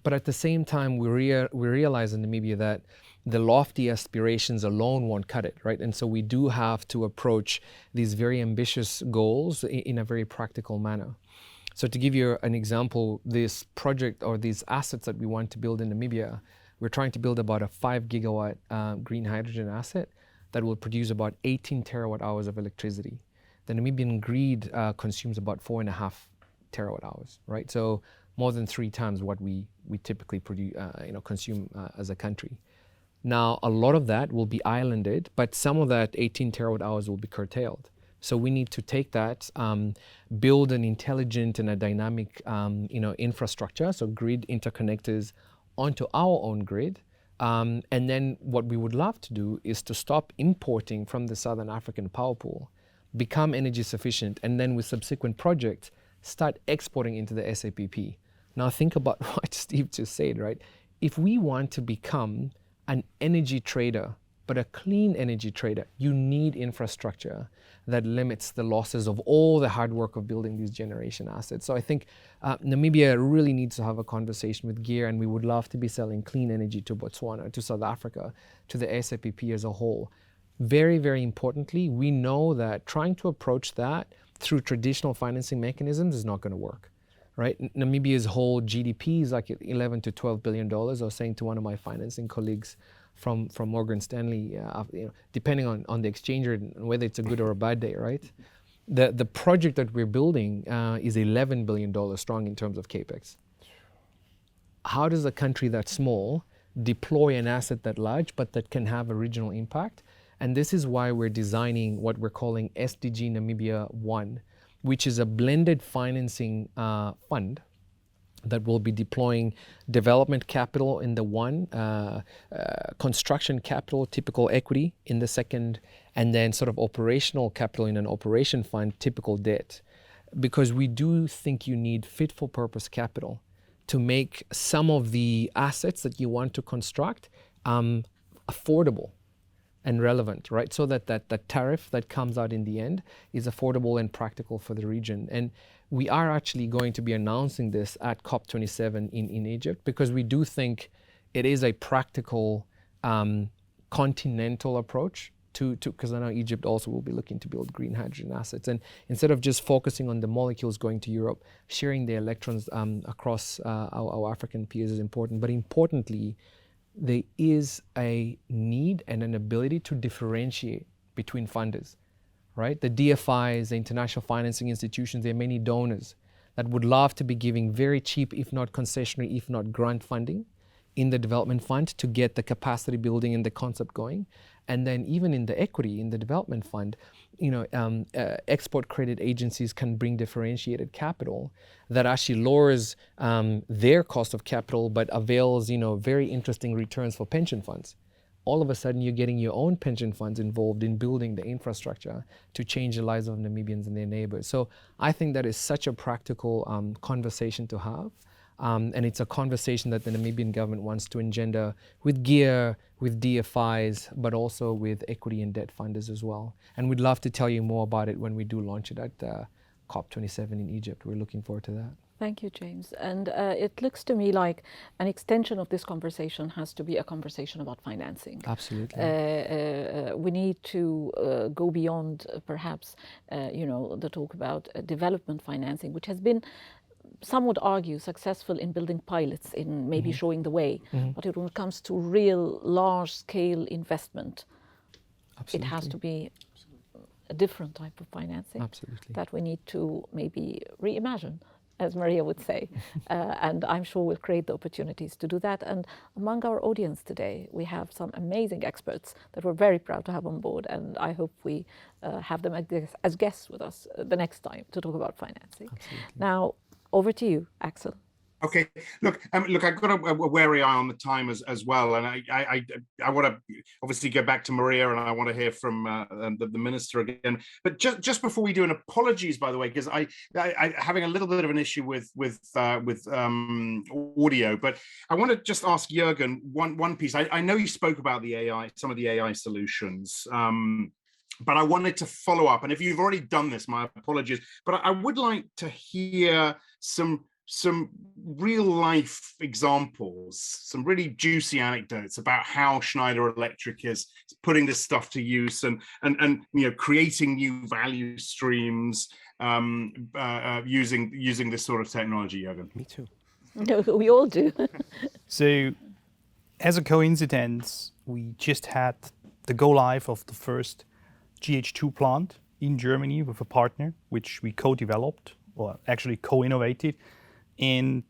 But at the same time, we realize in Namibia that the lofty aspirations alone won't cut it, right? And so we do have to approach these very ambitious goals in a very practical manner. So to give you an example, this project or these assets that we want to build in Namibia, we're trying to build about a 5 gigawatt green hydrogen asset that will produce about 18 terawatt hours of electricity. The Namibian grid consumes about 4.5 terawatt hours, right? So more than 3 times what we typically produce, consume as a country. Now, a lot of that will be islanded, but some of that 18 terawatt hours will be curtailed. So we need to take that, build an intelligent and a dynamic, infrastructure, so grid interconnectors onto our own grid. And then what we would love to do is to stop importing from the Southern African power pool, become energy sufficient, and then with subsequent projects, start exporting into the SAPP. Now think about what Steve just said, right? If we want to become an energy trader, but a clean energy trader, you need infrastructure that limits the losses of all the hard work of building these generation assets. So I think Namibia really needs to have a conversation with gear, and we would love to be selling clean energy to Botswana, to South Africa, to the SAPP as a whole. Very, very importantly, we know that trying to approach that through traditional financing mechanisms is not going to work, right? Namibia's whole GDP is like $11 to $12 billion. I was saying to one of my financing colleagues from Morgan Stanley, depending on the exchanger and whether it's a good or a bad day, right? The project that we're building is $11 billion strong in terms of capex. How does a country that small deploy an asset that large, but that can have a regional impact? And this is why we're designing what we're calling SDG Namibia 1, which is a blended financing fund that will be deploying development capital in the one, construction capital, typical equity in the second, and then sort of operational capital in an operation fund, typical debt. Because we do think you need fit for purpose capital to make some of the assets that you want to construct affordable and relevant, right? So that tariff that comes out in the end is affordable and practical for the region. And we are actually going to be announcing this at COP27 in Egypt, because we do think it is a practical continental approach because I know Egypt also will be looking to build green hydrogen assets. And instead of just focusing on the molecules going to Europe, sharing the electrons across our African peers is important. But importantly, there is a need and an ability to differentiate between funders, right? The DFIs, the international financing institutions, there are many donors that would love to be giving very cheap, if not concessionary, if not grant funding in the development fund to get the capacity building and the concept going. And then even in the equity, in the development fund, export credit agencies can bring differentiated capital that actually lowers their cost of capital, but avails, very interesting returns for pension funds. All of a sudden, you're getting your own pension funds involved in building the infrastructure to change the lives of Namibians and their neighbors. So I think that is such a practical conversation to have. And it's a conversation that the Namibian government wants to engender with GEAR, with DFIs, but also with equity and debt funders as well. And we'd love to tell you more about it when we do launch it at COP27 in Egypt. We're looking forward to that. Thank you, James. And it looks to me like an extension of this conversation has to be a conversation about financing. Absolutely. We need to go beyond perhaps, the talk about development financing, which has been, some would argue, successful in building pilots, in maybe showing the way. But when it comes to real large-scale investment, Absolutely. it has to be a different type of financing. Absolutely. That we need to maybe reimagine, as Maria would say. And I'm sure we'll create the opportunities to do that. And among our audience today, we have some amazing experts that we're very proud to have on board. And I hope we have them as guests with us the next time to talk about financing. Absolutely. Now, over to you, Axel. Okay, look, I've got a wary eye on the time as well, and I want to obviously go back to Maria, and I want to hear from the minister again. But just before we do, and apologies by the way, because I having a little bit of an issue with audio, but I want to just ask Jürgen one piece. I know you spoke about the AI, some of the AI solutions. But I wanted to follow up, and if you've already done this, my apologies. But I would like to hear some real life examples, some really juicy anecdotes about how Schneider Electric is putting this stuff to use and creating new value streams using this sort of technology, Jürgen. Me too. No, we all do. So, as a coincidence, we just had the go live of the first GH2 plant in Germany with a partner, which we co-developed, or actually co-innovated. And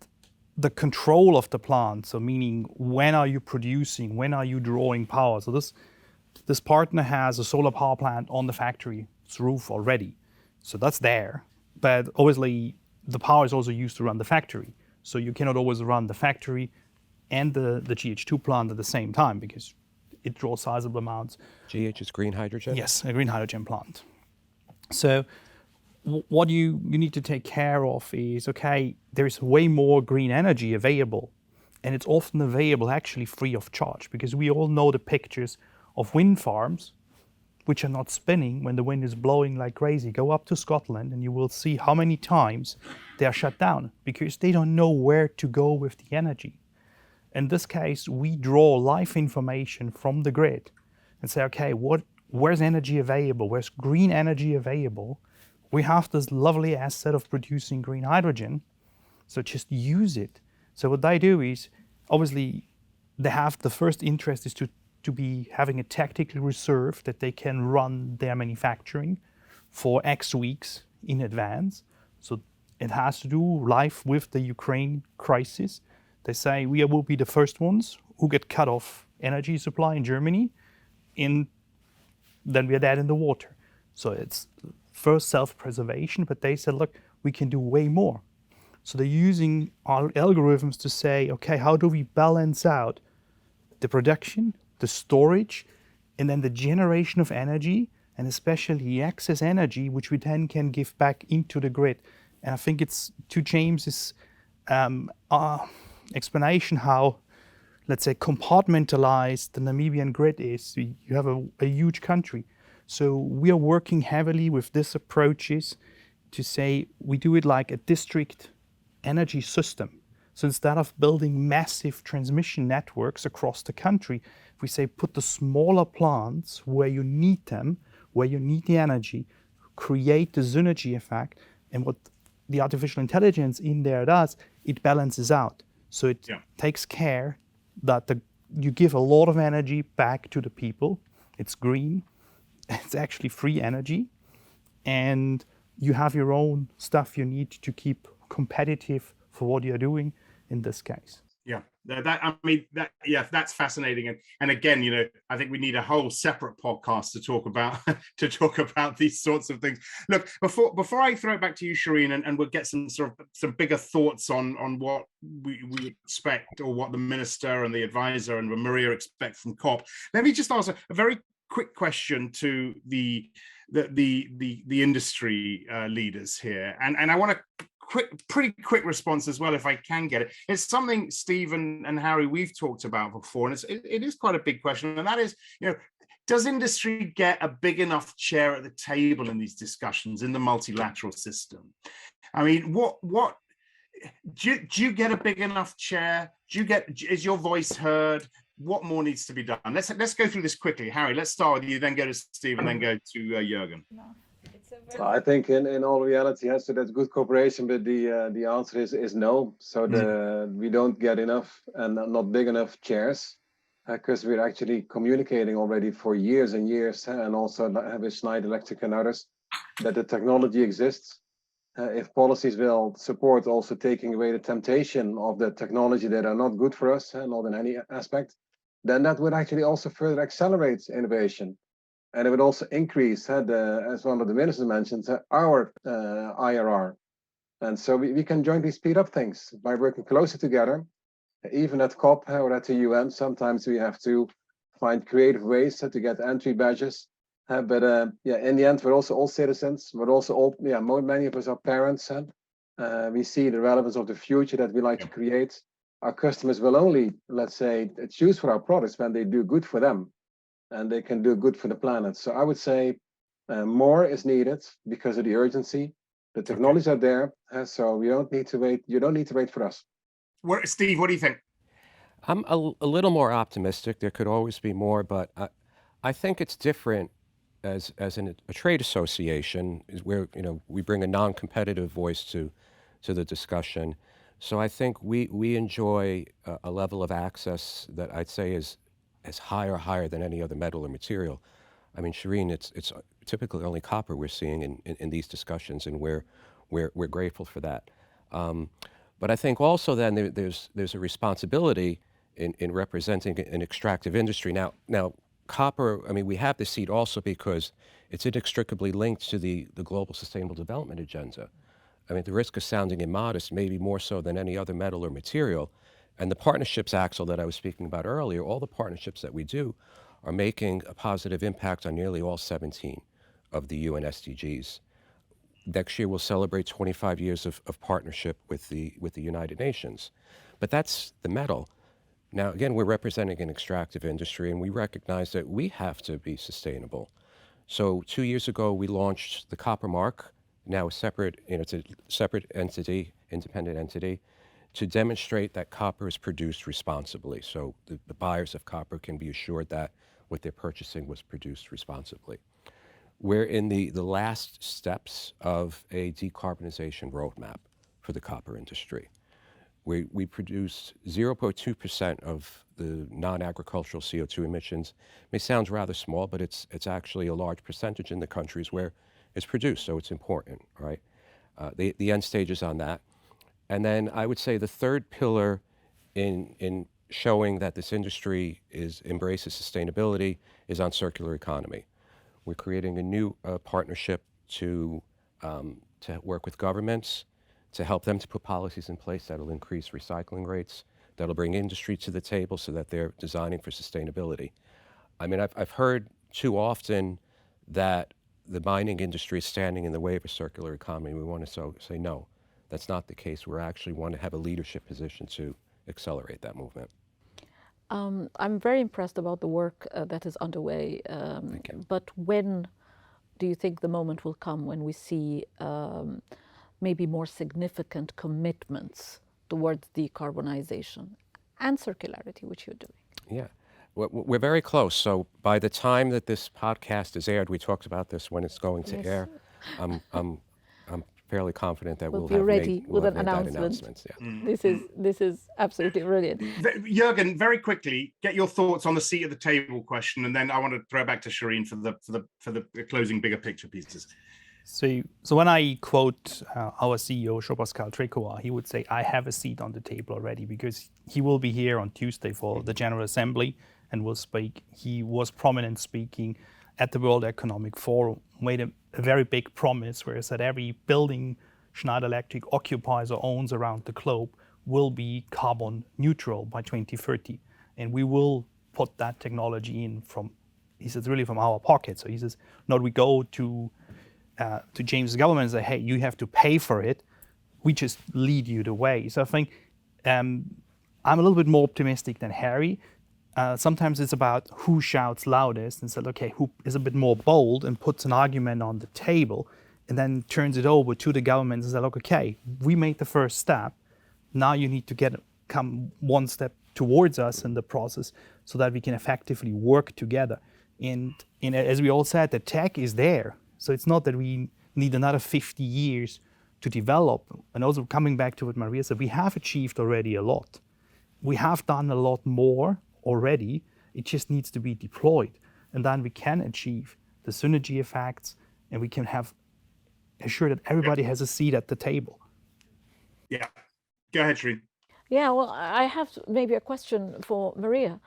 the control of the plant, so meaning when are you producing, when are you drawing power. So this partner has a solar power plant on the factory's roof already. So that's there. But obviously the power is also used to run the factory. So you cannot always run the factory and the GH2 plant at the same time because it draws sizable amounts. GH is green hydrogen? Yes, a green hydrogen plant. So what you need to take care of is, okay, there's way more green energy available, and it's often available actually free of charge, because we all know the pictures of wind farms which are not spinning when the wind is blowing like crazy. Go up to Scotland and you will see how many times they are shut down because they don't know where to go with the energy. In this case, we draw live information from the grid and say, okay, where's energy available? Where's green energy available? We have this lovely asset of producing green hydrogen, so just use it. So what they do is, obviously, they have the first interest is to be having a tactical reserve that they can run their manufacturing for X weeks in advance. So it has to do live with the Ukraine crisis. They say we will be the first ones who get cut off energy supply in Germany, and then we are dead in the water. So it's first self-preservation, but they said, look, we can do way more. So they're using our algorithms to say, okay, how do we balance out the production, the storage, and then the generation of energy, and especially excess energy, which we then can give back into the grid. And I think it's to James's explanation how, let's say, compartmentalized the Namibian grid is. You have a huge country. So we are working heavily with these approaches to say we do it like a district energy system. So instead of building massive transmission networks across the country, we say put the smaller plants where you need them, where you need the energy, create the synergy effect. And what the artificial intelligence in there does, it balances out. So it takes care that you give a lot of energy back to the people. It's green. It's actually free energy. And you have your own stuff you need to keep competitive for what you're doing in this case. Yeah, that's fascinating, and again, I think we need a whole separate podcast to talk about these sorts of things. Look, before I throw it back to you, Shireen, and we'll get some bigger thoughts on what we expect, or what the minister and the advisor and Maria expect from COP. Let me just ask a very quick question to the industry leaders here, and I want to pretty quick response as well, if I can get it. It's something Steve and Harry we've talked about before, and it is quite a big question, and that is, does industry get a big enough chair at the table in these discussions in the multilateral system? I mean, what do you get a big enough chair? Is your voice heard? What more needs to be done? Let's go through this quickly. Harry, let's start with you, then go to Steve, and then go to Jürgen. I think in all reality, yes, so that's good cooperation, but the answer is no. So we don't get enough and not big enough chairs, because we're actually communicating already for years and years, and also with Schneider Electric and others, that the technology exists. If policies will support also taking away the temptation of the technology that are not good for us, not in any aspect, then that would actually also further accelerate innovation. And it would also increase, as one of the ministers mentioned, our IRR. And so we can jointly speed up things by working closer together. Even at COP or at the UN, sometimes we have to find creative ways to get entry badges. But in the end, we're also all citizens. We're also all, many of us are parents. We see the relevance of the future that we like to create. Our customers will only, let's say, choose for our products when they do good for them, and they can do good for the planet. So I would say more is needed because of the urgency. The technologies are there, so we don't need to wait. You don't need to wait for us. Steve, what do you think? I'm a little more optimistic. There could always be more, but I think it's different as a trade association, is where we bring a non-competitive voice to the discussion. So I think we enjoy a level of access that I'd say is as higher than any other metal or material. I mean, Shireen, it's typically only copper we're seeing in these discussions, and we're grateful for that. But I think also then there's a responsibility in representing an extractive industry. Now copper, I mean, we have this seat also because it's inextricably linked to the global sustainable development agenda. I mean, at the risk of sounding immodest, maybe more so than any other metal or material, and the partnerships, Axel, that I was speaking about earlier, all the partnerships that we do are making a positive impact on nearly all 17 of the UN SDGs. Next year, we'll celebrate 25 years of partnership with the United Nations. But that's the metal. Now, again, we're representing an extractive industry, and we recognize that we have to be sustainable. So 2 years ago, we launched the Copper Mark, now it's a separate entity, independent entity, to demonstrate that copper is produced responsibly. So the buyers of copper can be assured that what they're purchasing was produced responsibly. We're in the last steps of a decarbonization roadmap for the copper industry. We produce 0.2% of the non-agricultural CO2 emissions. It may sound rather small, but it's actually a large percentage in the countries where it's produced, so it's important, right? The end stage is on that. And then I would say the third pillar in showing that this industry embraces sustainability is on circular economy. We're creating a new partnership to work with governments, to help them to put policies in place that'll increase recycling rates, that'll bring industry to the table so that they're designing for sustainability. I mean, I've heard too often that the mining industry is standing in the way of a circular economy. We want to say no, that's not the case. We actually want to have a leadership position to accelerate that movement. I'm very impressed about the work that is underway. Thank you. But when do you think the moment will come when we see maybe more significant commitments towards decarbonization and circularity, which you're doing? Yeah, we're very close. So by the time that this podcast is aired, we talked about this when it's going to air. I'm fairly confident that We'll we'll be have ready made, with we'll an have made that announcement. announcements. Yeah. This is absolutely brilliant. Jürgen, very quickly, get your thoughts on the seat at the table question, and then I want to throw back to Shireen for the closing bigger picture pieces. So when I quote our CEO, Jean-Pascal Tricoire, he would say, I have a seat on the table already, because he will be here on Tuesday for the General Assembly and will speak. He was prominent speaking at the World Economic Forum, made a very big promise where he said every building Schneider Electric occupies or owns around the globe will be carbon neutral by 2030. And we will put that technology in from, he says, really from our pocket. So he says, not we go to James' government and say, hey, you have to pay for it. We just lead you the way. So I think I'm a little bit more optimistic than Harry. Sometimes it's about who shouts loudest and said, okay, who is a bit more bold and puts an argument on the table and then turns it over to the government and says, look, okay, we made the first step. Now you need to come one step towards us in the process so that we can effectively work together. And as we all said, the tech is there. So it's not that we need another 50 years to develop. And also coming back to what Maria said, we have achieved already a lot. We have done a lot more already. It just needs to be deployed. And then we can achieve the synergy effects and we can have assure that everybody has a seat at the table. Yeah. Go ahead, Shireen. Yeah, well, I have maybe a question for Maria.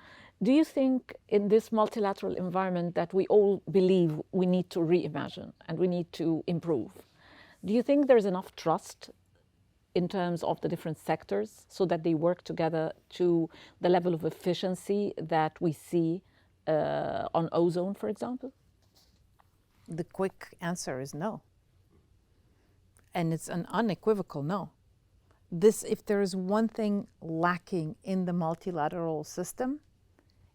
Do you think in this multilateral environment that we all believe we need to reimagine and we need to improve, do you think there's enough trust in terms of the different sectors so that they work together to the level of efficiency that we see on ozone, for example? The quick answer is no. And it's an unequivocal no. If there is one thing lacking in the multilateral system,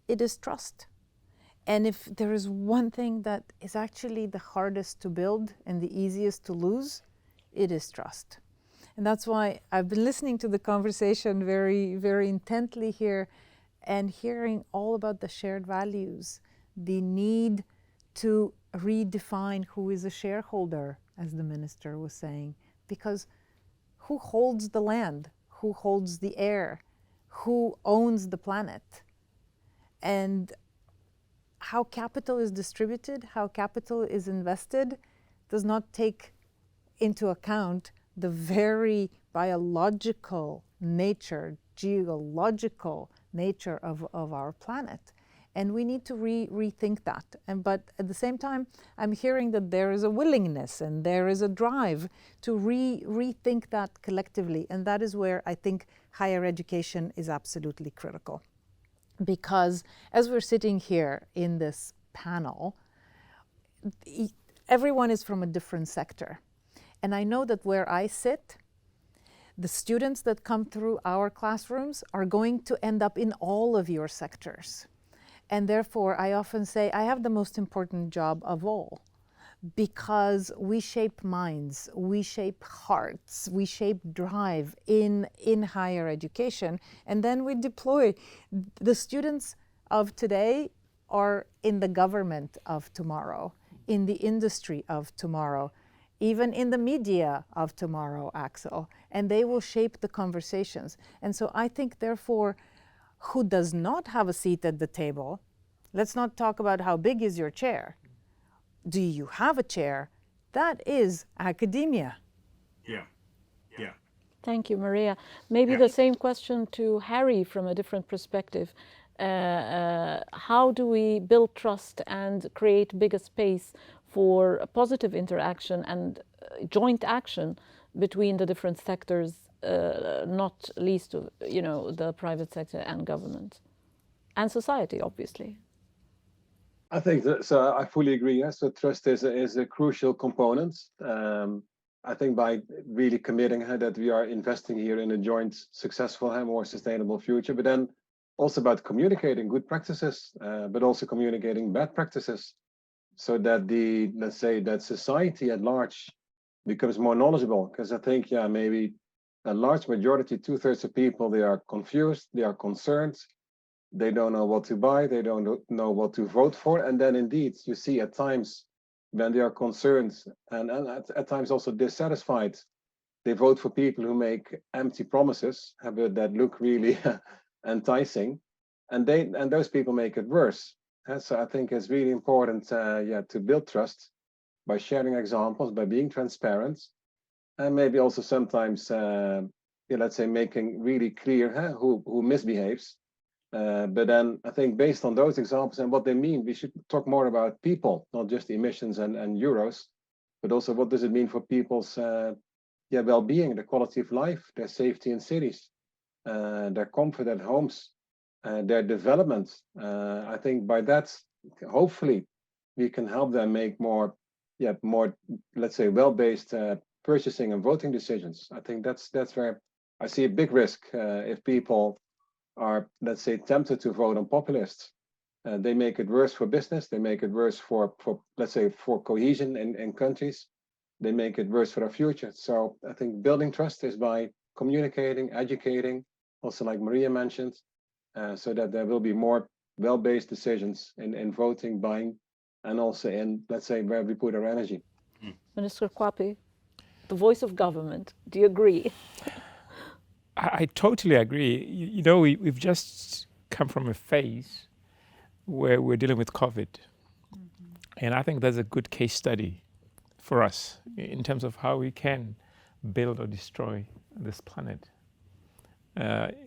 it is trust. And if there is one thing that is actually the hardest to build and the easiest to lose, it is trust. And that's why I've been listening to the conversation very, very intently here and hearing all about the shared values, the need to redefine who is a shareholder, as the minister was saying, because who holds the land, who holds the air, who owns the planet? And how capital is distributed, how capital is invested, does not take into account the very biological nature, geological nature of our planet. And we need to rethink that. But at the same time, I'm hearing that there is a willingness and there is a drive to rethink that collectively. And that is where I think higher education is absolutely critical. Because as we're sitting here in this panel, everyone is from a different sector. And I know that where I sit, the students that come through our classrooms are going to end up in all of your sectors. And therefore, I often say I have the most important job of all, because we shape minds, we shape hearts, we shape drive in higher education, and then we deploy. The students of today are in the government of tomorrow, in the industry of tomorrow, even in the media of tomorrow, Axel, and they will shape the conversations. And so I think, therefore, who does not have a seat at the table, let's not talk about how big is your chair. Do you have a chair? That is academia. Yeah. Yeah. Thank you, Maria. Maybe the same question to Harry from a different perspective. How do we build trust and create bigger space for a positive interaction and joint action between the different sectors, not least of, the private sector and government and society, obviously? I think that, so I fully agree. Yes, so trust is a crucial component. I think by really committing that we are investing here in a joint, successful and more sustainable future, but then also about communicating good practices, but also communicating bad practices, so that let's say that society at large becomes more knowledgeable. Because I think, maybe a large majority, 2/3 of people, they are confused, they are concerned. They don't know what to buy. They don't know what to vote for. And then indeed, you see at times when they are concerned and at times also dissatisfied, they vote for people who make empty promises, that look really enticing, and those people make it worse. And so I think it's really important, to build trust by sharing examples, by being transparent, and maybe also sometimes, let's say, making really clear who misbehaves. But then I think based on those examples and what they mean, we should talk more about people, not just emissions and euros, but also what does it mean for people's well-being, the quality of life, their safety in cities, their comfort at homes, their development. I think by that, hopefully, we can help them make more, let's say, well-based purchasing and voting decisions. I think that's where I see a big risk if people are, let's say, tempted to vote on populists. They make it worse for business. They make it worse for let's say, for cohesion in countries. They make it worse for our future. So I think building trust is by communicating, educating, also like Maria mentioned, so that there will be more well-based decisions in voting, buying, and also in, let's say, where we put our energy. Minister Kwapi, the voice of government, do you agree? I totally agree. You know, we've just come from a phase where we're dealing with COVID. And I think that's a good case study for us in terms of how we can build or destroy this planet.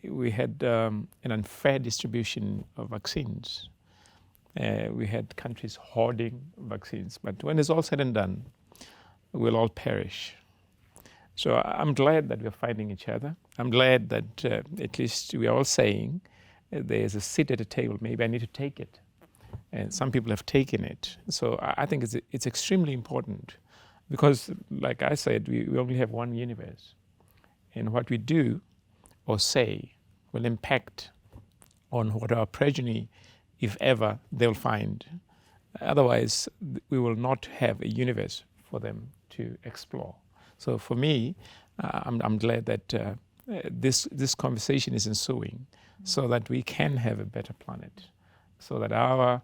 We had an unfair distribution of vaccines. We had countries hoarding vaccines. But when it's all said and done, we'll all perish. So I'm glad that we're finding each other. I'm glad that at least we are all saying there's a seat at the table. Maybe I need to take it. And some people have taken it. So I think it's extremely important because, like I said, we only have one universe. And what we do or say will impact on what our progeny, if ever, they'll find. Otherwise, we will not have a universe for them to explore. So for me, I'm glad that this conversation is ensuing so that we can have a better planet, so that our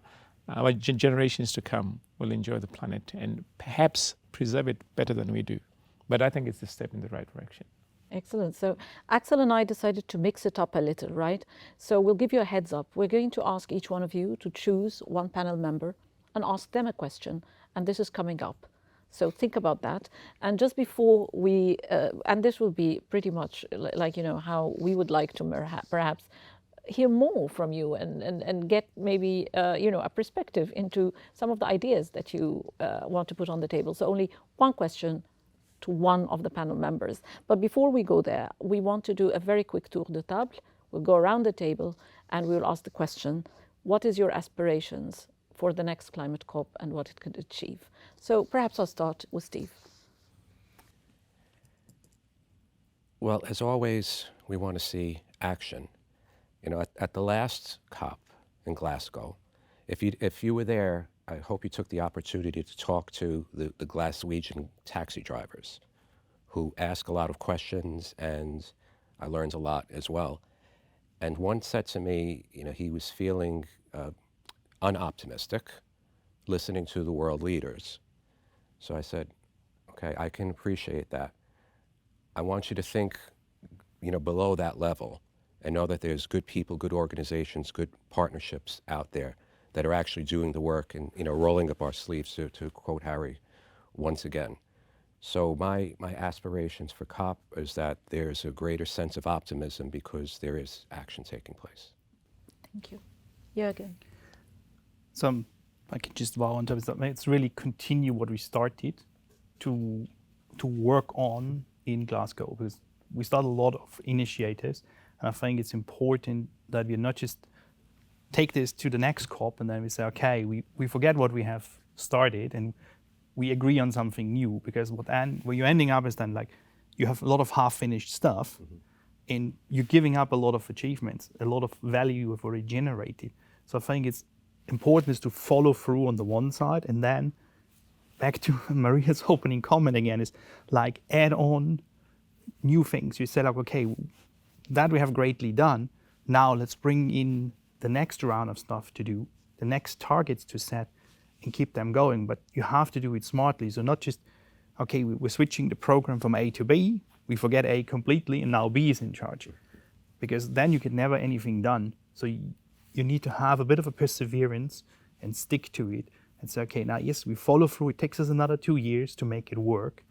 generations to come will enjoy the planet and perhaps preserve it better than we do. But I think it's a step in the right direction. Excellent. So Axel and I decided to mix it up a little, right? So we'll give you a heads up. We're going to ask each one of you to choose one panel member and ask them a question. And this is coming up. So think about that. And just before we, and this will be pretty much like, you know, how we would like to perhaps hear more from you and get maybe, a perspective into some of the ideas that you want to put on the table. So only one question to one of the panel members. But before we go there, we want to do a very quick tour de table. We'll go around the table and we'll ask the question, what is your aspirations for the next climate COP and what it could achieve? So perhaps I'll start with Steve. Well, as always, we want to see action. You know, at the last COP in Glasgow, if you were there, I hope you took the opportunity to talk to the Glaswegian taxi drivers who ask a lot of questions, and I learned a lot as well. And one said to me, you know, he was feeling unoptimistic listening to the world leaders. So I said, okay, I can appreciate that. I want you to think, you know, below that level and know that there's good people, good organizations, good partnerships out there that are actually doing the work and, you know, rolling up our sleeves, to quote Harry once again. So my aspirations for COP is that there's a greater sense of optimism because there is action taking place. Thank you. Jürgen. So I can just vow on top of that. Let's really continue what we started to work on in Glasgow, because we started a lot of initiatives, and I think it's important that we not just take this to the next COP and then we say, okay, we forget what we have started and we agree on something new, because what you're ending up is then like you have a lot of half-finished stuff and you're giving up a lot of achievements, a lot of value you have already generated. So I think it's important is to follow through on the one side, and then back to Maria's opening comment again is like add on new things. You said like, okay, that we have greatly done. Now let's bring in the next round of stuff to do, the next targets to set, and keep them going. But you have to do it smartly. So not just, okay, we're switching the program from A to B, we forget A completely, and now B is in charge. Because then you get never anything done. So you need to have a bit of a perseverance and stick to it and say, okay, now yes, we follow through. It takes us another 2 years to make it work,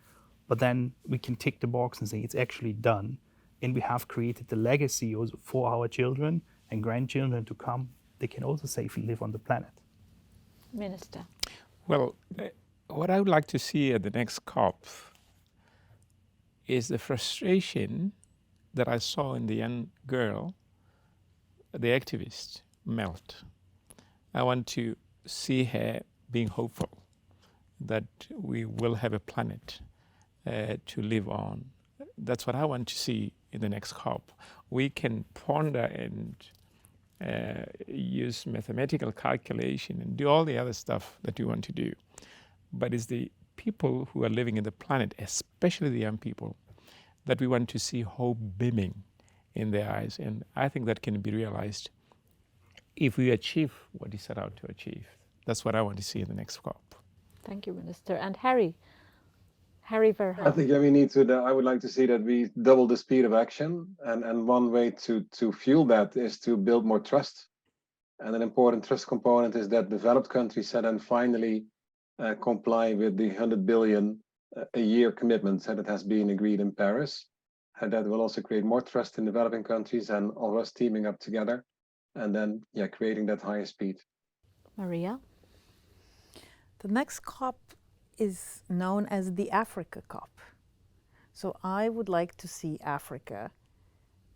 but then we can tick the box and say it's actually done. And we have created the legacy also for our children and grandchildren to come. They can also safely live on the planet. Minister. Well, what I would like to see at the next COP is the frustration that I saw in the young girl, the activist, melt. I want to see her being hopeful that we will have a planet to live on. That's what I want to see in the next COP. We can ponder and use mathematical calculation and do all the other stuff that we want to do. But it's the people who are living in the planet, especially the young people, that we want to see hope beaming in their eyes. And I think that can be realized if we achieve what we set out to achieve. That's what I want to see in the next COP. Thank you, Minister. And Harry Verheyen. I think we need to. I would like to see that we double the speed of action, and one way to fuel that is to build more trust. And an important trust component is that developed countries then finally comply with the 100 billion a year commitment that has been agreed in Paris, and that will also create more trust in developing countries and all of us teaming up together, and then creating that higher speed. Maria. The next COP is known as the Africa COP. So I would like to see Africa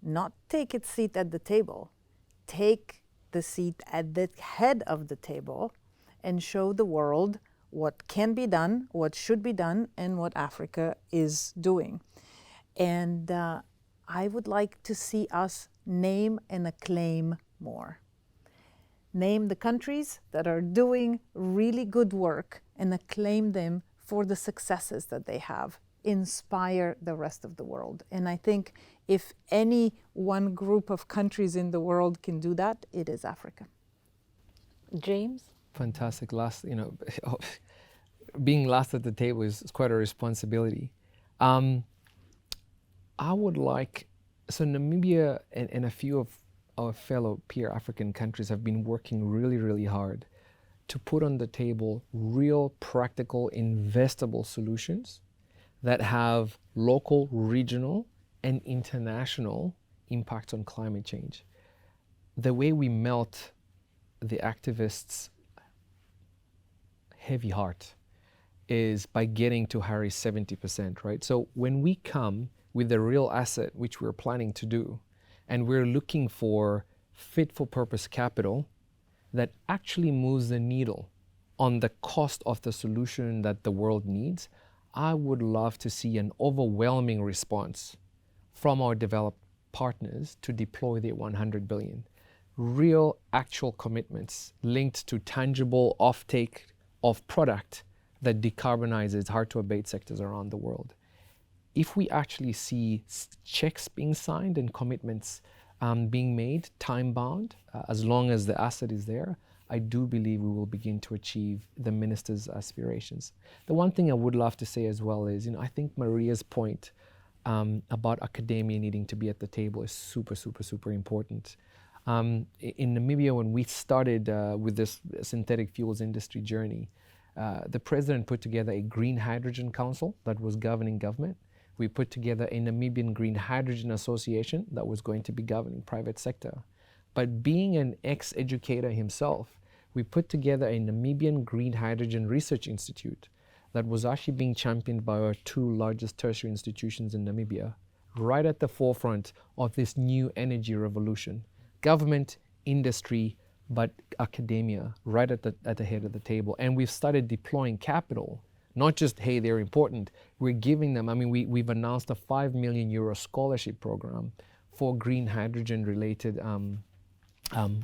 not take its seat at the table, take the seat at the head of the table and show the world what can be done, what should be done, and what Africa is doing. And I would like to see us name and acclaim more. Name the countries that are doing really good work and acclaim them for the successes that they have. Inspire the rest of the world. And I think if any one group of countries in the world can do that, it is Africa. James? Fantastic. Being last at the table is quite a responsibility. I would like, so Namibia and a few of our fellow peer African countries have been working really, really hard to put on the table real, practical, investable solutions that have local, regional, and international impacts on climate change. The way we melt the activists' heavy heart is by getting to Harry's 70%, right? So when we come with a real asset, which we're planning to do, and we're looking for fit-for-purpose capital that actually moves the needle on the cost of the solution that the world needs, I would love to see an overwhelming response from our developed partners to deploy the 100 billion. Real, actual commitments linked to tangible offtake of product that decarbonizes hard-to-abate sectors around the world. If we actually see checks being signed and commitments being made, time-bound, as long as the asset is there, I do believe we will begin to achieve the minister's aspirations. The one thing I would love to say as well is, I think Maria's point about academia needing to be at the table is super, super, super important. In Namibia, when we started with this synthetic fuels industry journey, the president put together a green hydrogen council that was governing government. We put together a Namibian Green Hydrogen Association that was going to be governing private sector. But being an ex-educator himself, we put together a Namibian Green Hydrogen Research Institute that was actually being championed by our two largest tertiary institutions in Namibia, right at the forefront of this new energy revolution. Government, industry, but academia, right at the head of the table. And we've started deploying capital. Not just, hey, they're important. We're giving them, we've announced a €5 million scholarship program for green hydrogen related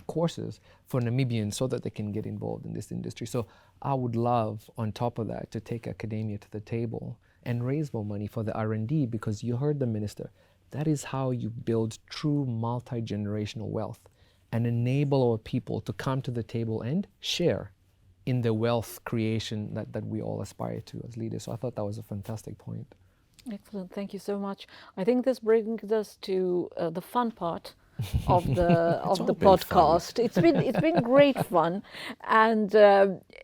courses for Namibians so that they can get involved in this industry. So I would love, on top of that, to take academia to the table and raise more money for the R&D, because you heard the minister. That is how you build true multi-generational wealth and enable our people to come to the table and share in the wealth creation that we all aspire to as leaders. So I thought that was a fantastic point. Excellent, thank you so much. I think this brings us to the fun part of the podcast. It's been great fun, and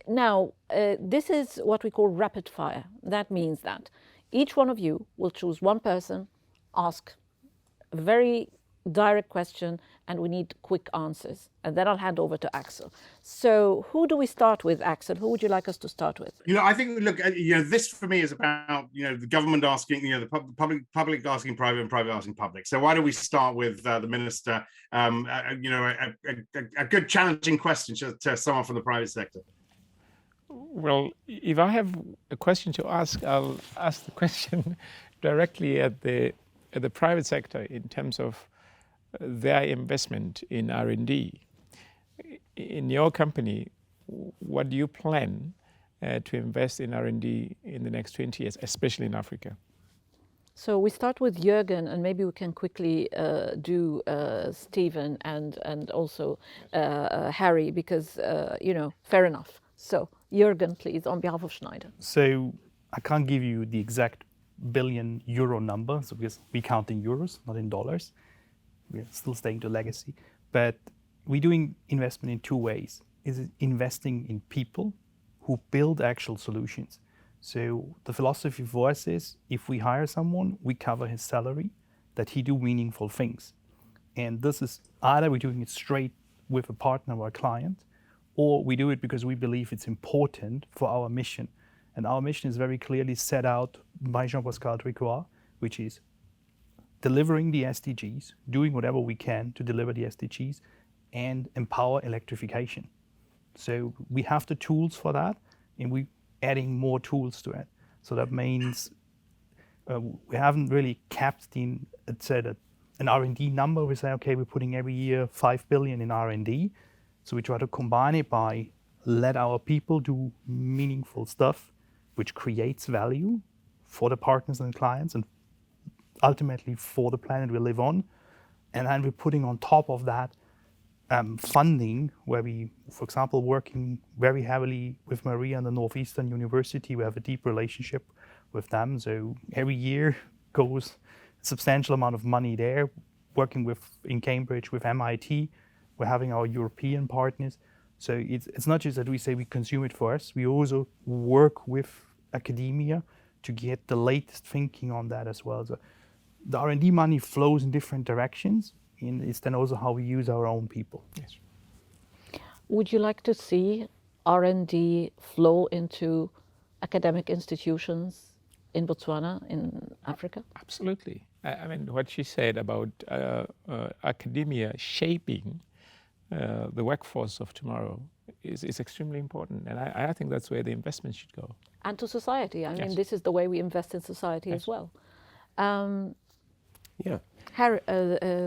now this is what we call rapid fire. That means that each one of you will choose one person, ask a very direct question, and we need quick answers. And then I'll hand over to Axel. So who do we start with, Axel? Who would you like us to start with? I think, look, this for me is about, the government asking, the public asking private and private asking public. So why don't we start with the minister? A good challenging question to someone from the private sector. Well, if I have a question to ask, I'll ask the question directly at the private sector in terms of their investment in R&D. In your company, what do you plan to invest in R&D in the next 20 years, especially in Africa? So we start with Jürgen, and maybe we can quickly do Stephen and also Harry, because, fair enough. So Jürgen, please, on behalf of Schneider. So I can't give you the exact billion euro number, so because we count in euros, not in dollars. We're still staying to legacy. But we're doing investment in two ways. Is investing in people who build actual solutions. So the philosophy for us is, if we hire someone, we cover his salary, that he do meaningful things. And this is either we're doing it straight with a partner or a client, or we do it because we believe it's important for our mission. And our mission is very clearly set out by Jean-Pascal Tricoire, which is delivering the SDGs, doing whatever we can to deliver the SDGs, and empower electrification. So we have the tools for that, and we're adding more tools to it. So that means we haven't really capped an R&D number. We say, okay, we're putting every year 5 billion in R&D. So we try to combine it by let our people do meaningful stuff, which creates value for the partners and clients, and ultimately for the planet we live on. And then we're putting on top of that funding, where we, for example, working very heavily with Maria and the Northeastern University. We have a deep relationship with them. So every year goes a substantial amount of money there, working in Cambridge with MIT. We're having our European partners. So it's not just that we say we consume it for us, we also work with academia to get the latest thinking on that as well. So the R&D money flows in different directions, and it's then also how we use our own people. Yes. Would you like to see R&D flow into academic institutions in Botswana, in Africa? Absolutely. I mean, what she said about academia shaping the workforce of tomorrow is extremely important. And I think that's where the investment should go. And to society. I mean, Yes. this is the way we invest in society as well. Yeah. Harry,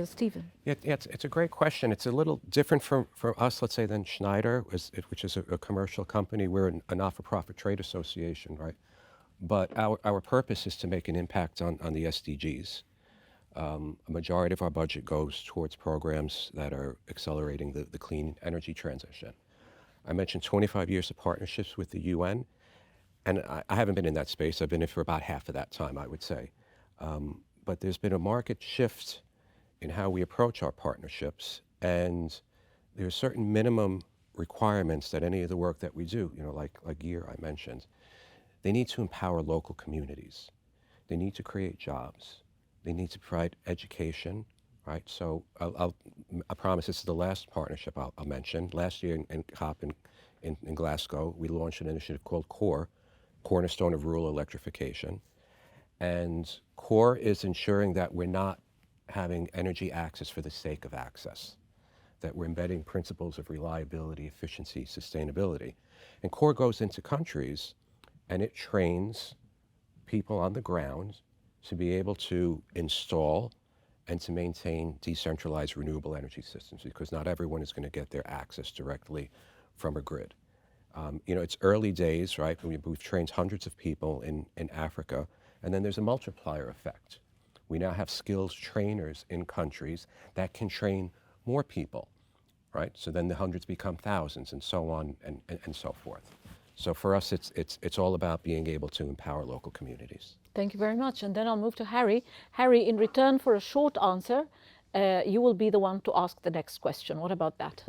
Stephen. Yeah, it's a great question. It's a little different for us, let's say, than Schneider, which is a commercial company. We're a not-for-profit trade association, right? But our purpose is to make an impact on the SDGs. A majority of our budget goes towards programs that are accelerating the clean energy transition. I mentioned 25 years of partnerships with the UN, and I haven't been in that space. I've been in for about half of that time, I would say. But there's been a market shift in how we approach our partnerships, and there are certain minimum requirements that any of the work that we do, like GEAR I mentioned, they need to empower local communities. They need to create jobs. They need to provide education, right? So I promise this is the last partnership I'll mention. Last year in COP in Glasgow, we launched an initiative called CORE, Cornerstone of Rural Electrification. And CORE is ensuring that we're not having energy access for the sake of access, that we're embedding principles of reliability, efficiency, sustainability. And CORE goes into countries and it trains people on the ground to be able to install and to maintain decentralized renewable energy systems, because not everyone is going to get their access directly from a grid. It's early days, right? We've trained hundreds of people in Africa, and then there's a multiplier effect. We now have skills trainers in countries that can train more people. right? So then the hundreds become thousands, and so on and so forth. So for us, it's all about being able to empower local communities. Thank you very much. And then I'll move to Harry. Harry, in return for a short answer, you will be the one to ask the next question. What about that?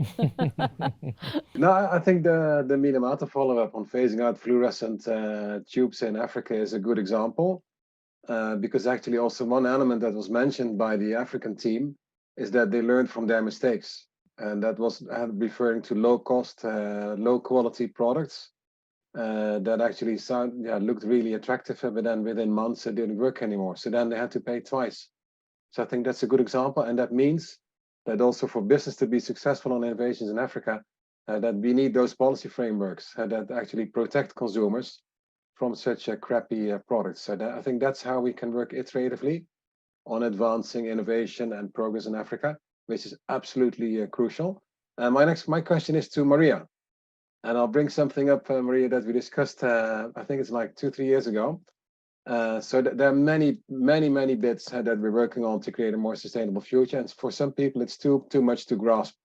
No, I think the Minamata follow-up on phasing out fluorescent tubes in Africa is a good example, because actually also one element that was mentioned by the African team is that they learned from their mistakes. And that was referring to low-cost, low-quality products that actually looked really attractive, but then within months it didn't work anymore. So then they had to pay twice. So I think that's a good example, and that means that also for business to be successful on innovations in Africa, that we need those policy frameworks that actually protect consumers from such crappy products. So I think that's how we can work iteratively on advancing innovation and progress in Africa, which is absolutely crucial. My question is to Maria. And I'll bring something up, Maria, that we discussed, I think it's like 2-3 years ago. So there are many bits that we're working on to create a more sustainable future. And for some people, it's too much to grasp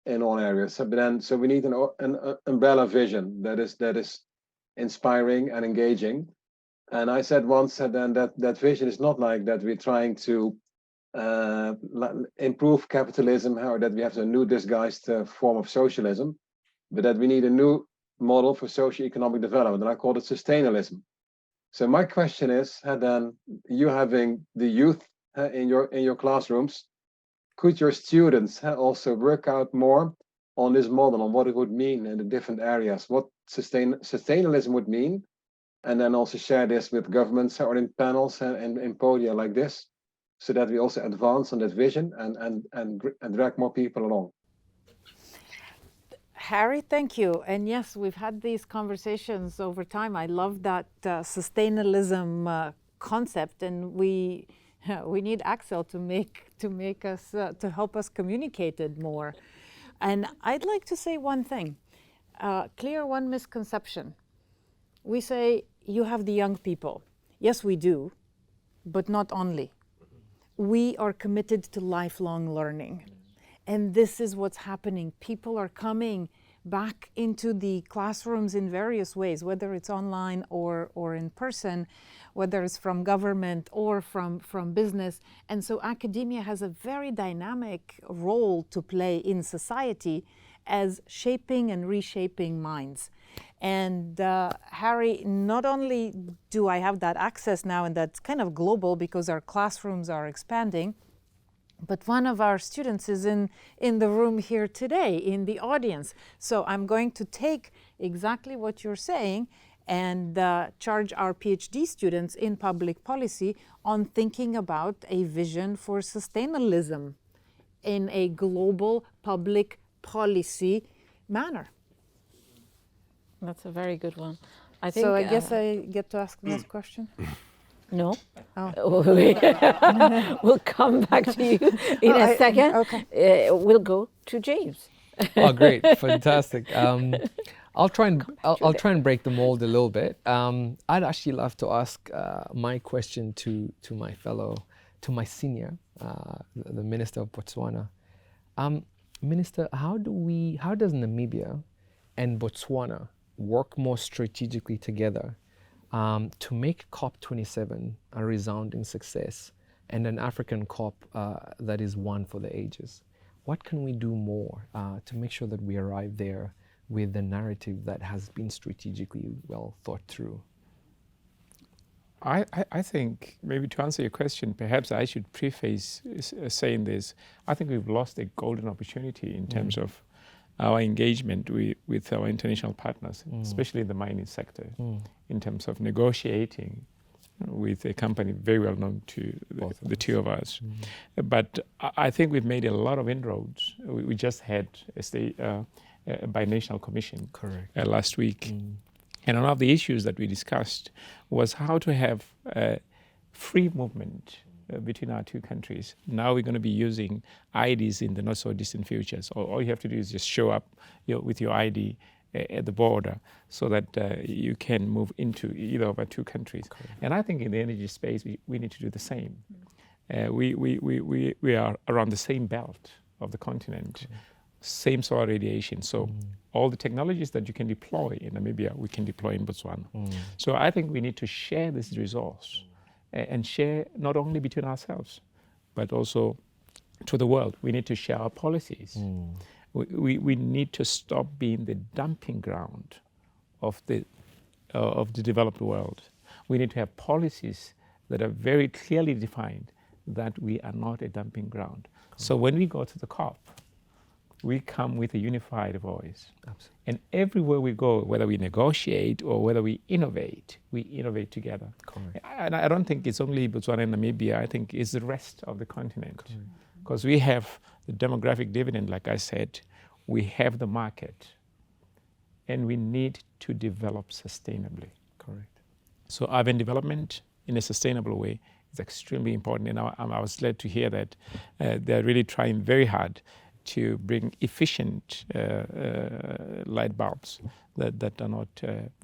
in all areas. So we need an umbrella vision that is inspiring and engaging. And I said once that vision is not like that we're trying to improve capitalism, or that we have a new disguised form of socialism, but that we need a new model for socio-economic development, and I call it sustainalism. So my question is, then you having the youth in your classrooms, could your students also work out more on this model, on what it would mean in the different areas, what sustainalism would mean, and then also share this with governments or in panels and in podia like this, so that we also advance on that vision and drag more people along. Harry, thank you. And yes, we've had these conversations over time. I love that sustainalism concept, and we need Axel to make us to help us communicate it more. And I'd like to say one thing, clear one misconception. We say you have the young people. Yes, we do, but not only. We are committed to lifelong learning. And this is what's happening. People are coming back into the classrooms in various ways, whether it's online or in person, whether it's from government or from business. And so academia has a very dynamic role to play in society as shaping and reshaping minds. And Harry, not only do I have that access now, and that's kind of global because our classrooms are expanding, but one of our students is in the room here today, in the audience. So I'm going to take exactly what you're saying and charge our PhD students in public policy on thinking about a vision for sustainalism in a global public policy manner. That's a very good one. I think. So I guess I get to ask the next question? No. Oh. We'll come back to you in a second. Okay. We'll go to James. Oh, great, fantastic. I'll try and break the mold a little bit. I'd actually love to ask my question to my senior, the Minister of Botswana. Minister, how does Namibia and Botswana work more strategically together to make COP27 a resounding success and an African COP that is one for the ages? What can we do more to make sure that we arrive there with the narrative that has been strategically well thought through? I think, maybe to answer your question, perhaps I should preface saying this. I think we've lost a golden opportunity in terms of our engagement with our international partners, especially in the mining sector, in terms of negotiating with a company very well known to the two of us. But I think we've made a lot of inroads. We just had a binational commission last week. And one of the issues that we discussed was how to have free movement between our two countries. Now we're going to be using IDs in the not so distant future. So all you have to do is just show up with your ID at the border so that you can move into either of our two countries. And I think in the energy space, we need to do the same. We are around the same belt of the continent. same solar radiation. So all the technologies that you can deploy in Namibia, we can deploy in Botswana. So I think we need to share this resource and share not only between ourselves, but also to the world. We need to share our policies. We need to stop being the dumping ground of the developed world. We need to have policies that are very clearly defined that we are not a dumping ground. So when we go to the COP, we come with a unified voice. Absolutely. And everywhere we go, whether we negotiate or whether we innovate together. Correct. And I don't think it's only Botswana and Namibia, I think it's the rest of the continent. Because we have the demographic dividend, like I said, we have the market, and we need to develop sustainably. Correct. So urban development in a sustainable way is extremely important. And I was glad to hear that they're really trying very hard to bring efficient light bulbs that are not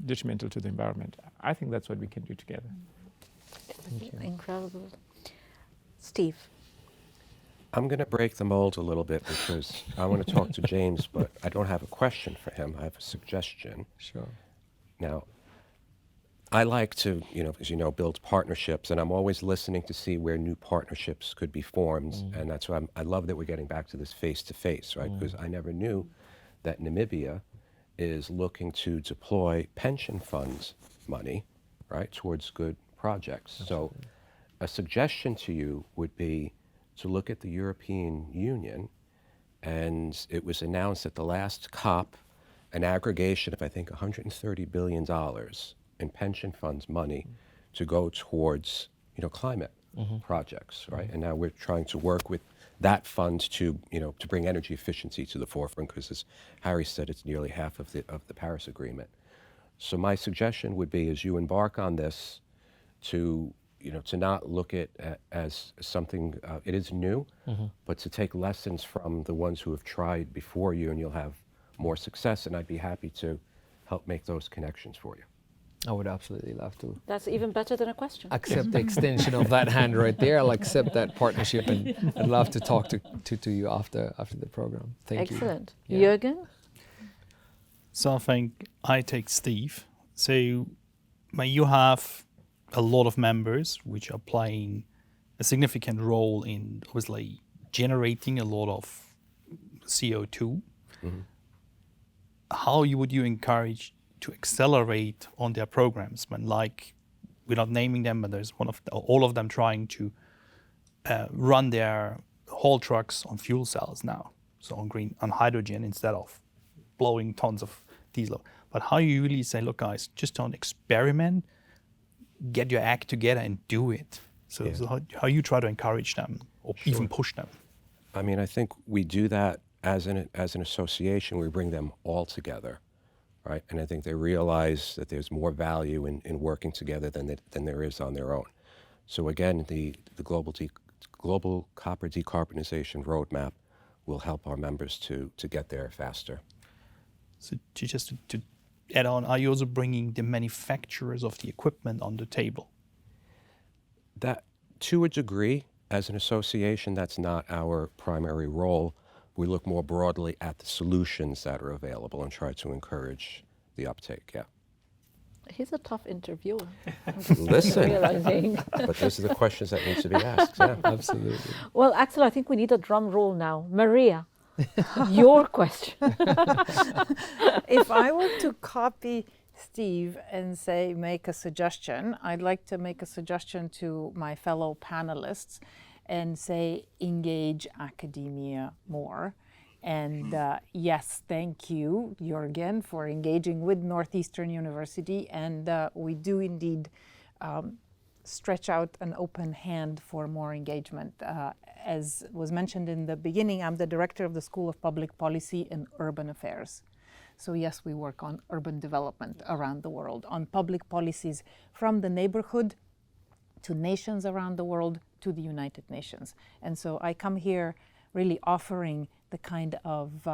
detrimental to the environment. I think that's what we can do together. Thank you. Incredible. Steve. I'm going to break the mold a little bit because I want to talk to James, but I don't have a question for him. I have a suggestion. Sure. Now, I like to, as you know, build partnerships, and I'm always listening to see where new partnerships could be formed, and that's why I love that we're getting back to this face-to-face, right? Because I never knew that Namibia is looking to deploy pension funds money, right, towards good projects. Absolutely. So a suggestion to you would be to look at the European Union, and it was announced at the last COP, an aggregation of, I think, $130 billion in pension funds money to go towards, climate projects, right? And now we're trying to work with that fund to, to bring energy efficiency to the forefront, because as Harry said, it's nearly half of the Paris Agreement. So my suggestion would be, as you embark on this, to not look at as something, it is new, but to take lessons from the ones who have tried before you, and you'll have more success, and I'd be happy to help make those connections for you. I would absolutely love to That's even better than a question. accept the extension of that hand right there. I'll accept that partnership, and I'd love to talk to you after the program. Thank you. Excellent. Yeah. Jürgen? So I think I take Steve. So you have a lot of members which are playing a significant role in obviously generating a lot of CO2. How would you encourage to accelerate on their programs when, like, we're not naming them, but there's all of them trying to run their haul trucks on fuel cells now, so on hydrogen instead of blowing tons of diesel. But how you really say, look, guys, just don't experiment, get your act together and do it. So how you try to encourage them or even push them? I mean, I think we do that as an association. We bring them all together, right? And I think they realize that there's more value in working together than there is on their own. So again, the global copper decarbonization roadmap will help our members to get there faster. So just to add on, are you also bringing the manufacturers of the equipment on the table? That, to a degree, as an association, that's not our primary role. We look more broadly at the solutions that are available and try to encourage the uptake, He's a tough interviewer. Listen, Realizing. but those are the questions that need to be asked, Absolutely. Well, Axel, I think we need a drum roll now. Maria, your question. If I were to copy Steve and say make a suggestion, I'd like to make a suggestion to my fellow panelists and say engage academia more. And yes, thank you, Jürgen, for engaging with Northeastern University. And we do indeed stretch out an open hand for more engagement. As was mentioned in the beginning, I'm the director of the School of Public Policy and Urban Affairs. So yes, we work on urban development around the world, on public policies from the neighborhood to nations around the world to the United Nations. And so I come here really offering the kind of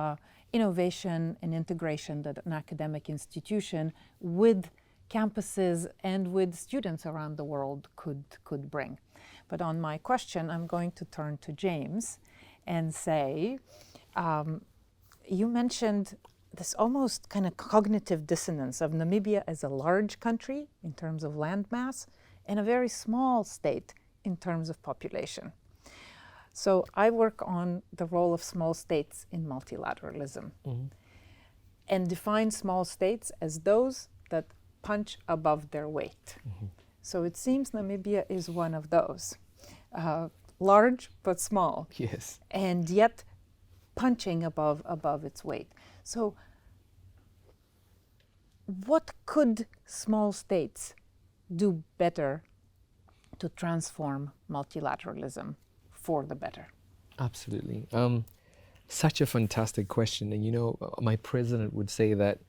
innovation and integration that an academic institution with campuses and with students around the world could bring. But on my question, I'm going to turn to James and say, you mentioned this almost kind of cognitive dissonance of Namibia as a large country in terms of land mass and a very small state in terms of population. So I work on the role of small states in multilateralism and define small states as those that punch above their weight. So it seems Namibia is one of those, large but small, Yes. and yet punching above its weight. So what could small states do better to transform multilateralism for the better? Absolutely. Such a fantastic question. And you know, my president would say that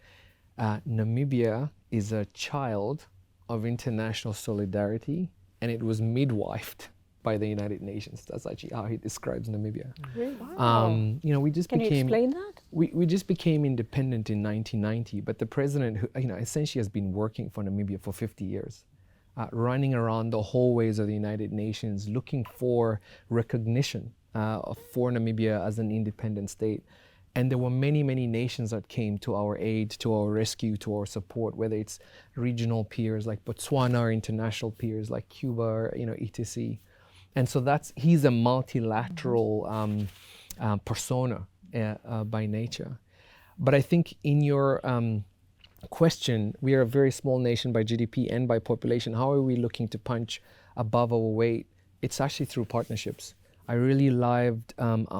Namibia is a child of international solidarity, and it was midwifed by the United Nations. That's actually how he describes Namibia. Really? Wow. You know, we just Can you became explain that? we just became independent in 1990, but the president, who, you know, essentially has been working for Namibia for 50 years, running around the hallways of the United Nations, looking for recognition for Namibia as an independent state. And there were many, many nations that came to our aid, to our rescue, to our support, whether it's regional peers like Botswana or international peers like Cuba, or, you know, etc. And so he's a multilateral persona by nature. But I think in your question, we are a very small nation by GDP and by population. How are we looking to punch above our weight? It's actually through partnerships. I really lived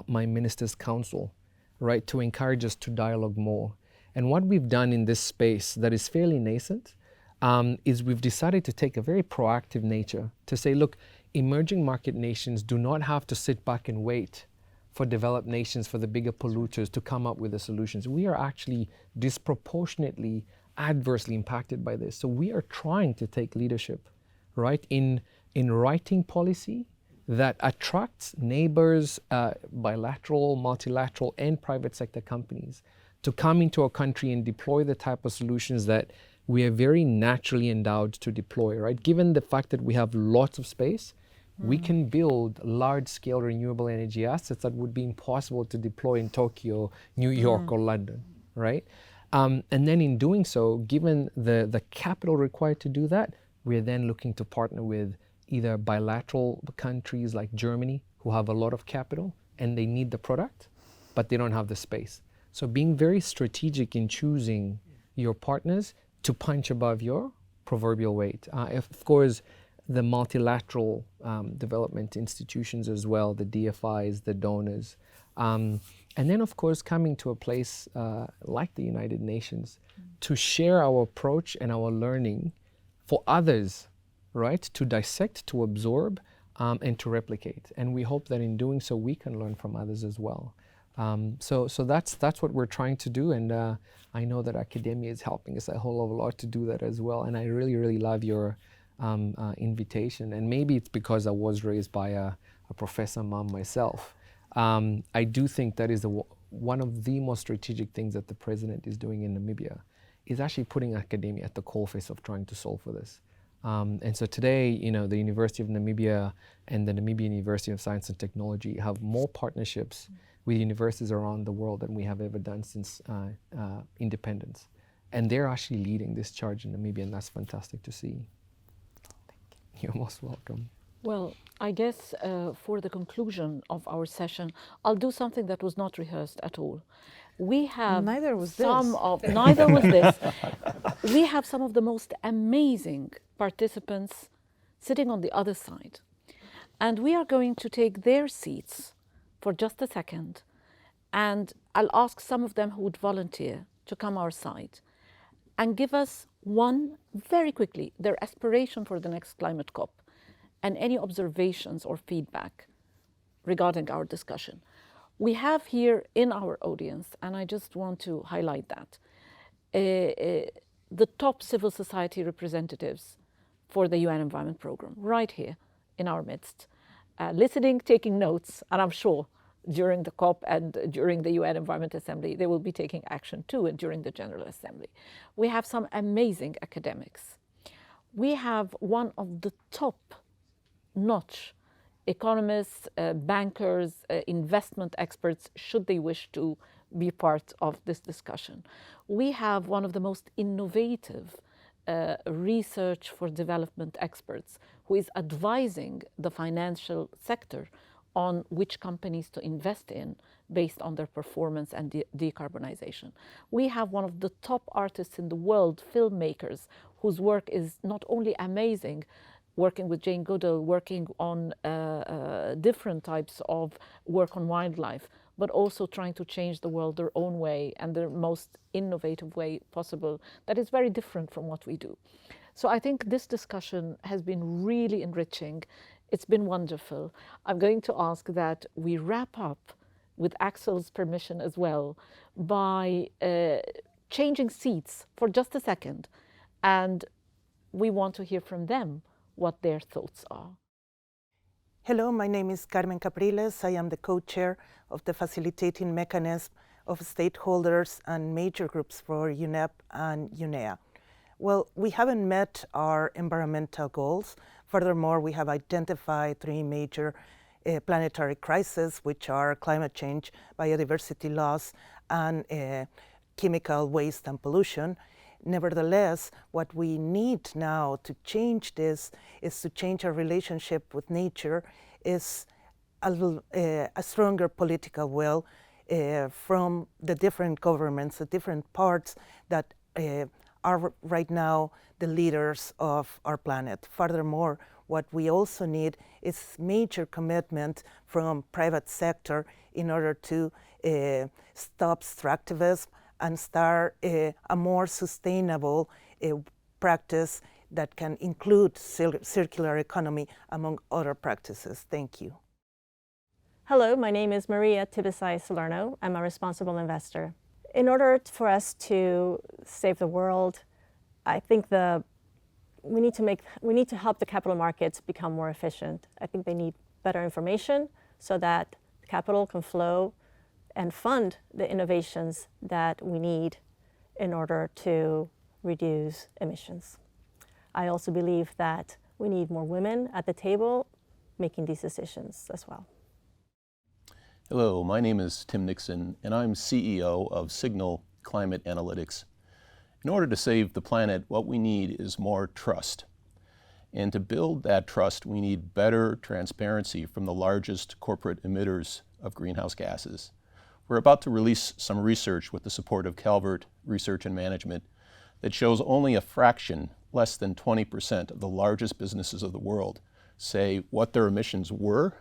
my Ministers' Council, right, to encourage us to dialogue more. And what we've done in this space that is fairly nascent is we've decided to take a very proactive nature to say, look, emerging market nations do not have to sit back and wait for developed nations, for the bigger polluters to come up with the solutions. We are actually disproportionately adversely impacted by this. So we are trying to take leadership, right, in writing policy that attracts neighbors, bilateral, multilateral, and private sector companies to come into our country and deploy the type of solutions that we are very naturally endowed to deploy, right? Given the fact that we have lots of space, we can build large-scale renewable energy assets that would be impossible to deploy in Tokyo, New York, or London, right? And then in doing so, given the capital required to do that, we are then looking to partner with either bilateral countries like Germany, who have a lot of capital and they need the product, but they don't have the space. So being very strategic in choosing your partners to punch above your proverbial weight. Of course, the multilateral development institutions as well, the DFIs, the donors. And then, of course, coming to a place like the United Nations to share our approach and our learning for others, right, to dissect, to absorb, and to replicate. And we hope that in doing so, we can learn from others as well. So that's what we're trying to do. And I know that academia is helping us a whole lot to do that as well. And I really, really love your invitation. And maybe it's because I was raised by a professor mom myself. I do think that is one of the most strategic things that the president is doing in Namibia, is actually putting academia at the coalface of trying to solve for this. And so today, you know, the University of Namibia and the Namibian University of Science and Technology have more partnerships with universities around the world than we have ever done since independence. And they're actually leading this charge in Namibia, and that's fantastic to see. Thank you. You're most welcome. Well, I guess for the conclusion of our session, I'll do something that was not rehearsed at all. We have Neither was neither was this. We have some of the most amazing participants sitting on the other side. And we are going to take their seats for just a second. And I'll ask some of them who would volunteer to come our side and give us very quickly, their aspiration for the next climate COP and any observations or feedback regarding our discussion. We have here in our audience, and I just want to highlight that, the top civil society representatives for the UN Environment Programme, right here in our midst, listening, taking notes, and I'm sure during the COP and during the UN Environment Assembly, they will be taking action too, and during the General Assembly. We have some amazing academics. We have one of the top-notch economists, bankers, investment experts, should they wish to be part of this discussion. We have one of the most innovative research for development experts who is advising the financial sector on which companies to invest in based on their performance and decarbonization. We have one of the top artists in the world, filmmakers, whose work is not only amazing, working with Jane Goodall, working on different types of work on wildlife, but also trying to change the world their own way and their most innovative way possible that is very different from what we do. So I think this discussion has been really enriching. It's been wonderful. I'm going to ask that we wrap up with Axel's permission as well by changing seats for just a second. And we want to hear from them what their thoughts are. Hello, my name is Carmen Capriles. I am the co-chair of the facilitating mechanism of stakeholders and major groups for UNEP and UNEA. Well, we haven't met our environmental goals. Furthermore, we have identified 3 major planetary crises, which are climate change, biodiversity loss, and chemical waste and pollution. Nevertheless, what we need now to change this is to change our relationship with nature, is a stronger political will from the different governments, the different parts that are right now the leaders of our planet. Furthermore, what we also need is major commitment from private sector in order to stop extractivism and start a more sustainable practice that can include circular economy among other practices. Thank you. Hello, my name is Maria Tibisay Salerno. I'm a responsible investor. In order for us to save the world, I think we need to help the capital markets become more efficient. I think they need better information so that capital can flow and fund the innovations that we need in order to reduce emissions. I also believe that we need more women at the table making these decisions as well. Hello, my name is Tim Nixon, and I'm CEO of Signal Climate Analytics. In order to save the planet, what we need is more trust. And to build that trust, we need better transparency from the largest corporate emitters of greenhouse gases. We're about to release some research with the support of Calvert Research and Management that shows only a fraction, less than 20% of the largest businesses of the world say what their emissions were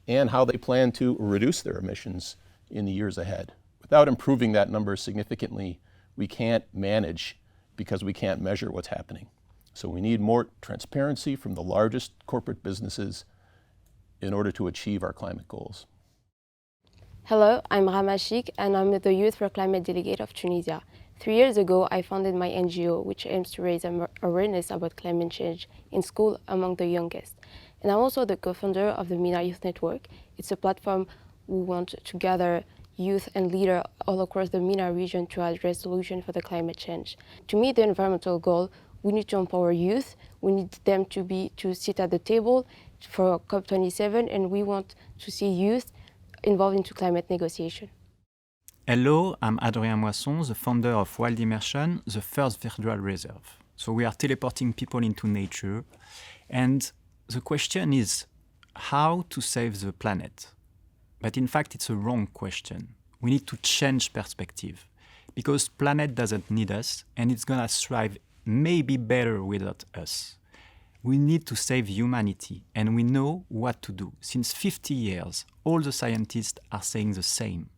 and how they plan to reduce their emissions in the years ahead. Without improving that number significantly, we can't manage because we can't measure what's happening. So we need more transparency from the largest corporate businesses in order to achieve our climate goals. Hello, I'm Rama Sheikh and I'm the Youth for Climate Delegate of Tunisia. 3 years ago, I founded my NGO, which aims to raise awareness about climate change in school among the youngest. And I'm also the co-founder of the MENA Youth Network. It's a platform we want to gather youth and leaders all across the MENA region to address solutions for the climate change. To meet the environmental goal, we need to empower youth. We need them to sit at the table for COP27, and we want to see youth involved into climate negotiation. Hello, I'm Adrien Moisson, the founder of Wild Immersion, the first virtual reserve. So we are teleporting people into nature, and the question is how to save the planet. But in fact, it's a wrong question. We need to change perspective because planet doesn't need us and it's gonna thrive maybe better without us. We need to save humanity and we know what to do. Since 50 years, all the scientists are saying the same.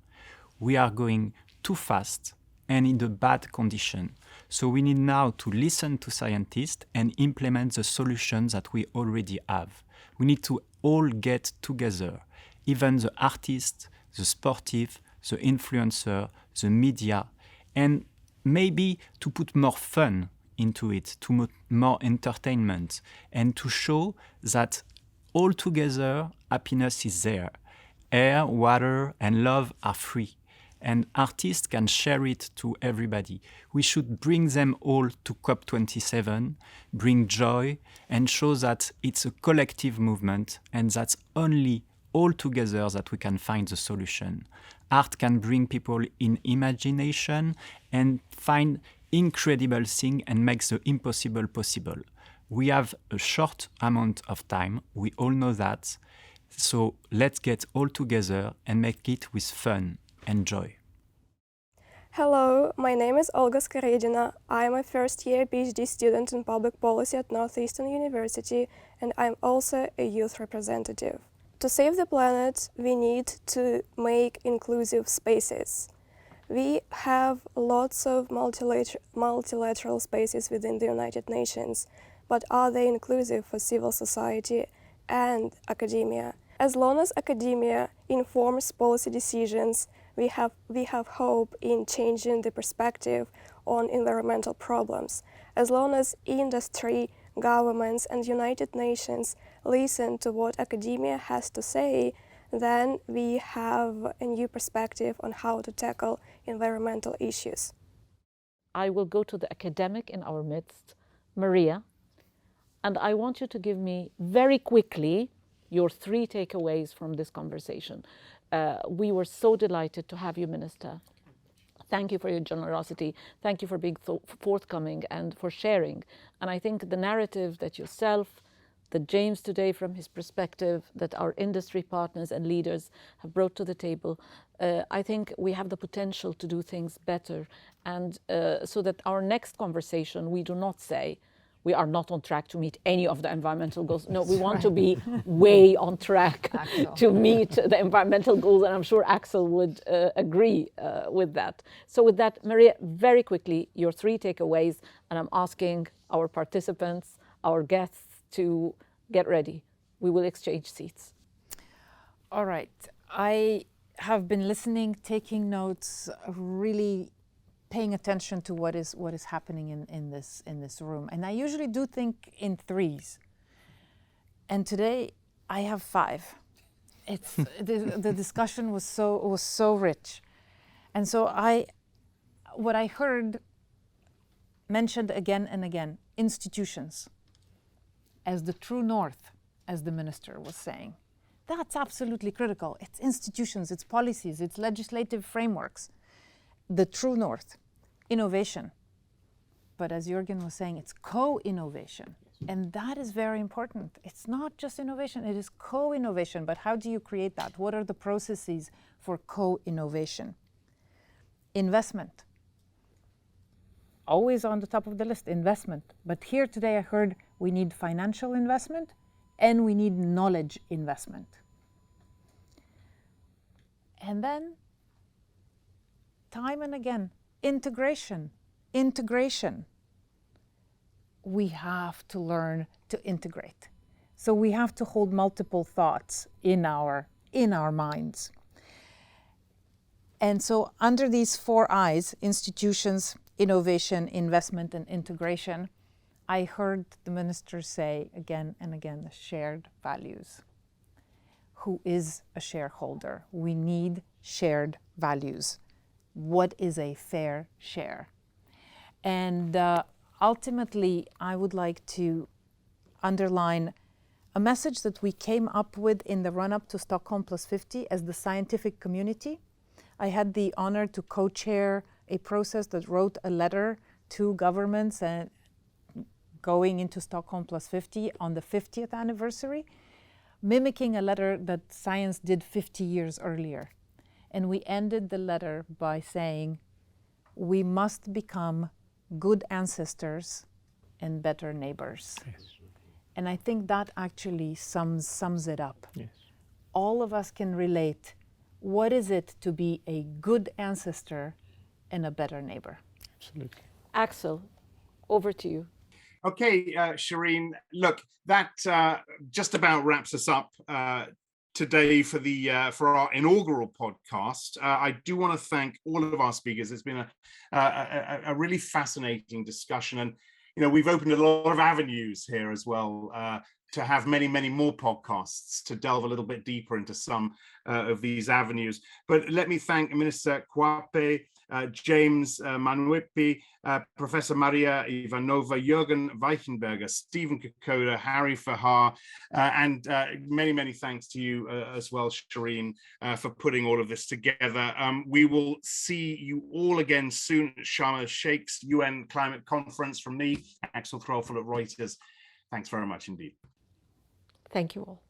We are going too fast and in a bad condition. So we need now to listen to scientists and implement the solutions that we already have. We need to all get together, even the artists, the sportive, the influencer, the media, and maybe to put more fun into it, to more entertainment, and to show that all together happiness is there. Air, water, and love are free. And artists can share it to everybody. We should bring them all to COP27, bring joy, and show that it's a collective movement and that's only all together that we can find the solution. Art can bring people in imagination and find incredible things and makes the impossible possible. We have a short amount of time. We all know that. So let's get all together and make it with fun and joy. Hello, my name is Olga Skaredina. I'm a first-year PhD student in public policy at Northeastern University, and I'm also a youth representative. To save the planet, we need to make inclusive spaces. We have lots of multilateral spaces within the United Nations, but are they inclusive for civil society and academia? As long as academia informs policy decisions, we have hope in changing the perspective on environmental problems. As long as industry, governments, and United Nations listen to what academia has to say, then we have a new perspective on how to tackle environmental issues. I will go to the academic in our midst, Maria, and I want you to give me very quickly your 3 takeaways from this conversation. We were so delighted to have you, Minister. Thank you for your generosity. Thank you for being so forthcoming and for sharing. And I think the narrative that yourself, that James today from his perspective, that our industry partners and leaders have brought to the table, I think we have the potential to do things better. And so that our next conversation, we do not say, we are not on track to meet any of the environmental goals. No, we want to be way on track to meet the environmental goals, and I'm sure Axel would agree with that. So with that, Maria, very quickly, your 3 takeaways, and I'm asking our participants, our guests to get ready. We will exchange seats. All right. I have been listening, taking notes, really paying attention to what is happening in this room. And I usually do think in 3s. And today I have 5. It's the discussion was so rich. And so what I heard mentioned again and again, institutions as the true north, as the minister was saying. That's absolutely critical. It's institutions, it's policies, it's legislative frameworks. The true north, innovation. But as Jürgen was saying, it's co-innovation. And that is very important. It's not just innovation, it is co-innovation. But how do you create that? What are the processes for co-innovation? Investment. Always on the top of the list, investment. But here today I heard we need financial investment and we need knowledge investment. And then, time and again, integration. We have to learn to integrate. So we have to hold multiple thoughts in our minds. And so under these 4 I's, institutions, innovation, investment, and integration, I heard the minister say again and again, the shared values. Who is a shareholder? We need shared values. What is a fair share? And ultimately, I would like to underline a message that we came up with in the run-up to Stockholm Plus 50 as the scientific community. I had the honor to co-chair a process that wrote a letter to governments and going into Stockholm Plus 50 on the 50th anniversary, mimicking a letter that science did 50 years earlier. And we ended the letter by saying, we must become good ancestors and better neighbors. Yes. And I think that actually sums it up. Yes. All of us can relate. What is it to be a good ancestor and a better neighbor? Absolutely. Axel, over to you. Okay, Shireen, look, that just about wraps us up today for our inaugural podcast. I do want to thank all of our speakers. It's been a really fascinating discussion, and we've opened a lot of avenues here as well to have many, many more podcasts to delve a little bit deeper into some of these avenues. But let me thank Minister Kwape, James Manuipi, Professor Maria Ivanova, Jürgen Weichenberger, Stephen Kokoda, Harry Fahar, and many, many thanks to you as well, Shireen, for putting all of this together. We will see you all again soon at Sharm El Sheikh's UN Climate Conference. From me, Axel Kroll at Reuters. Thanks very much indeed. Thank you all.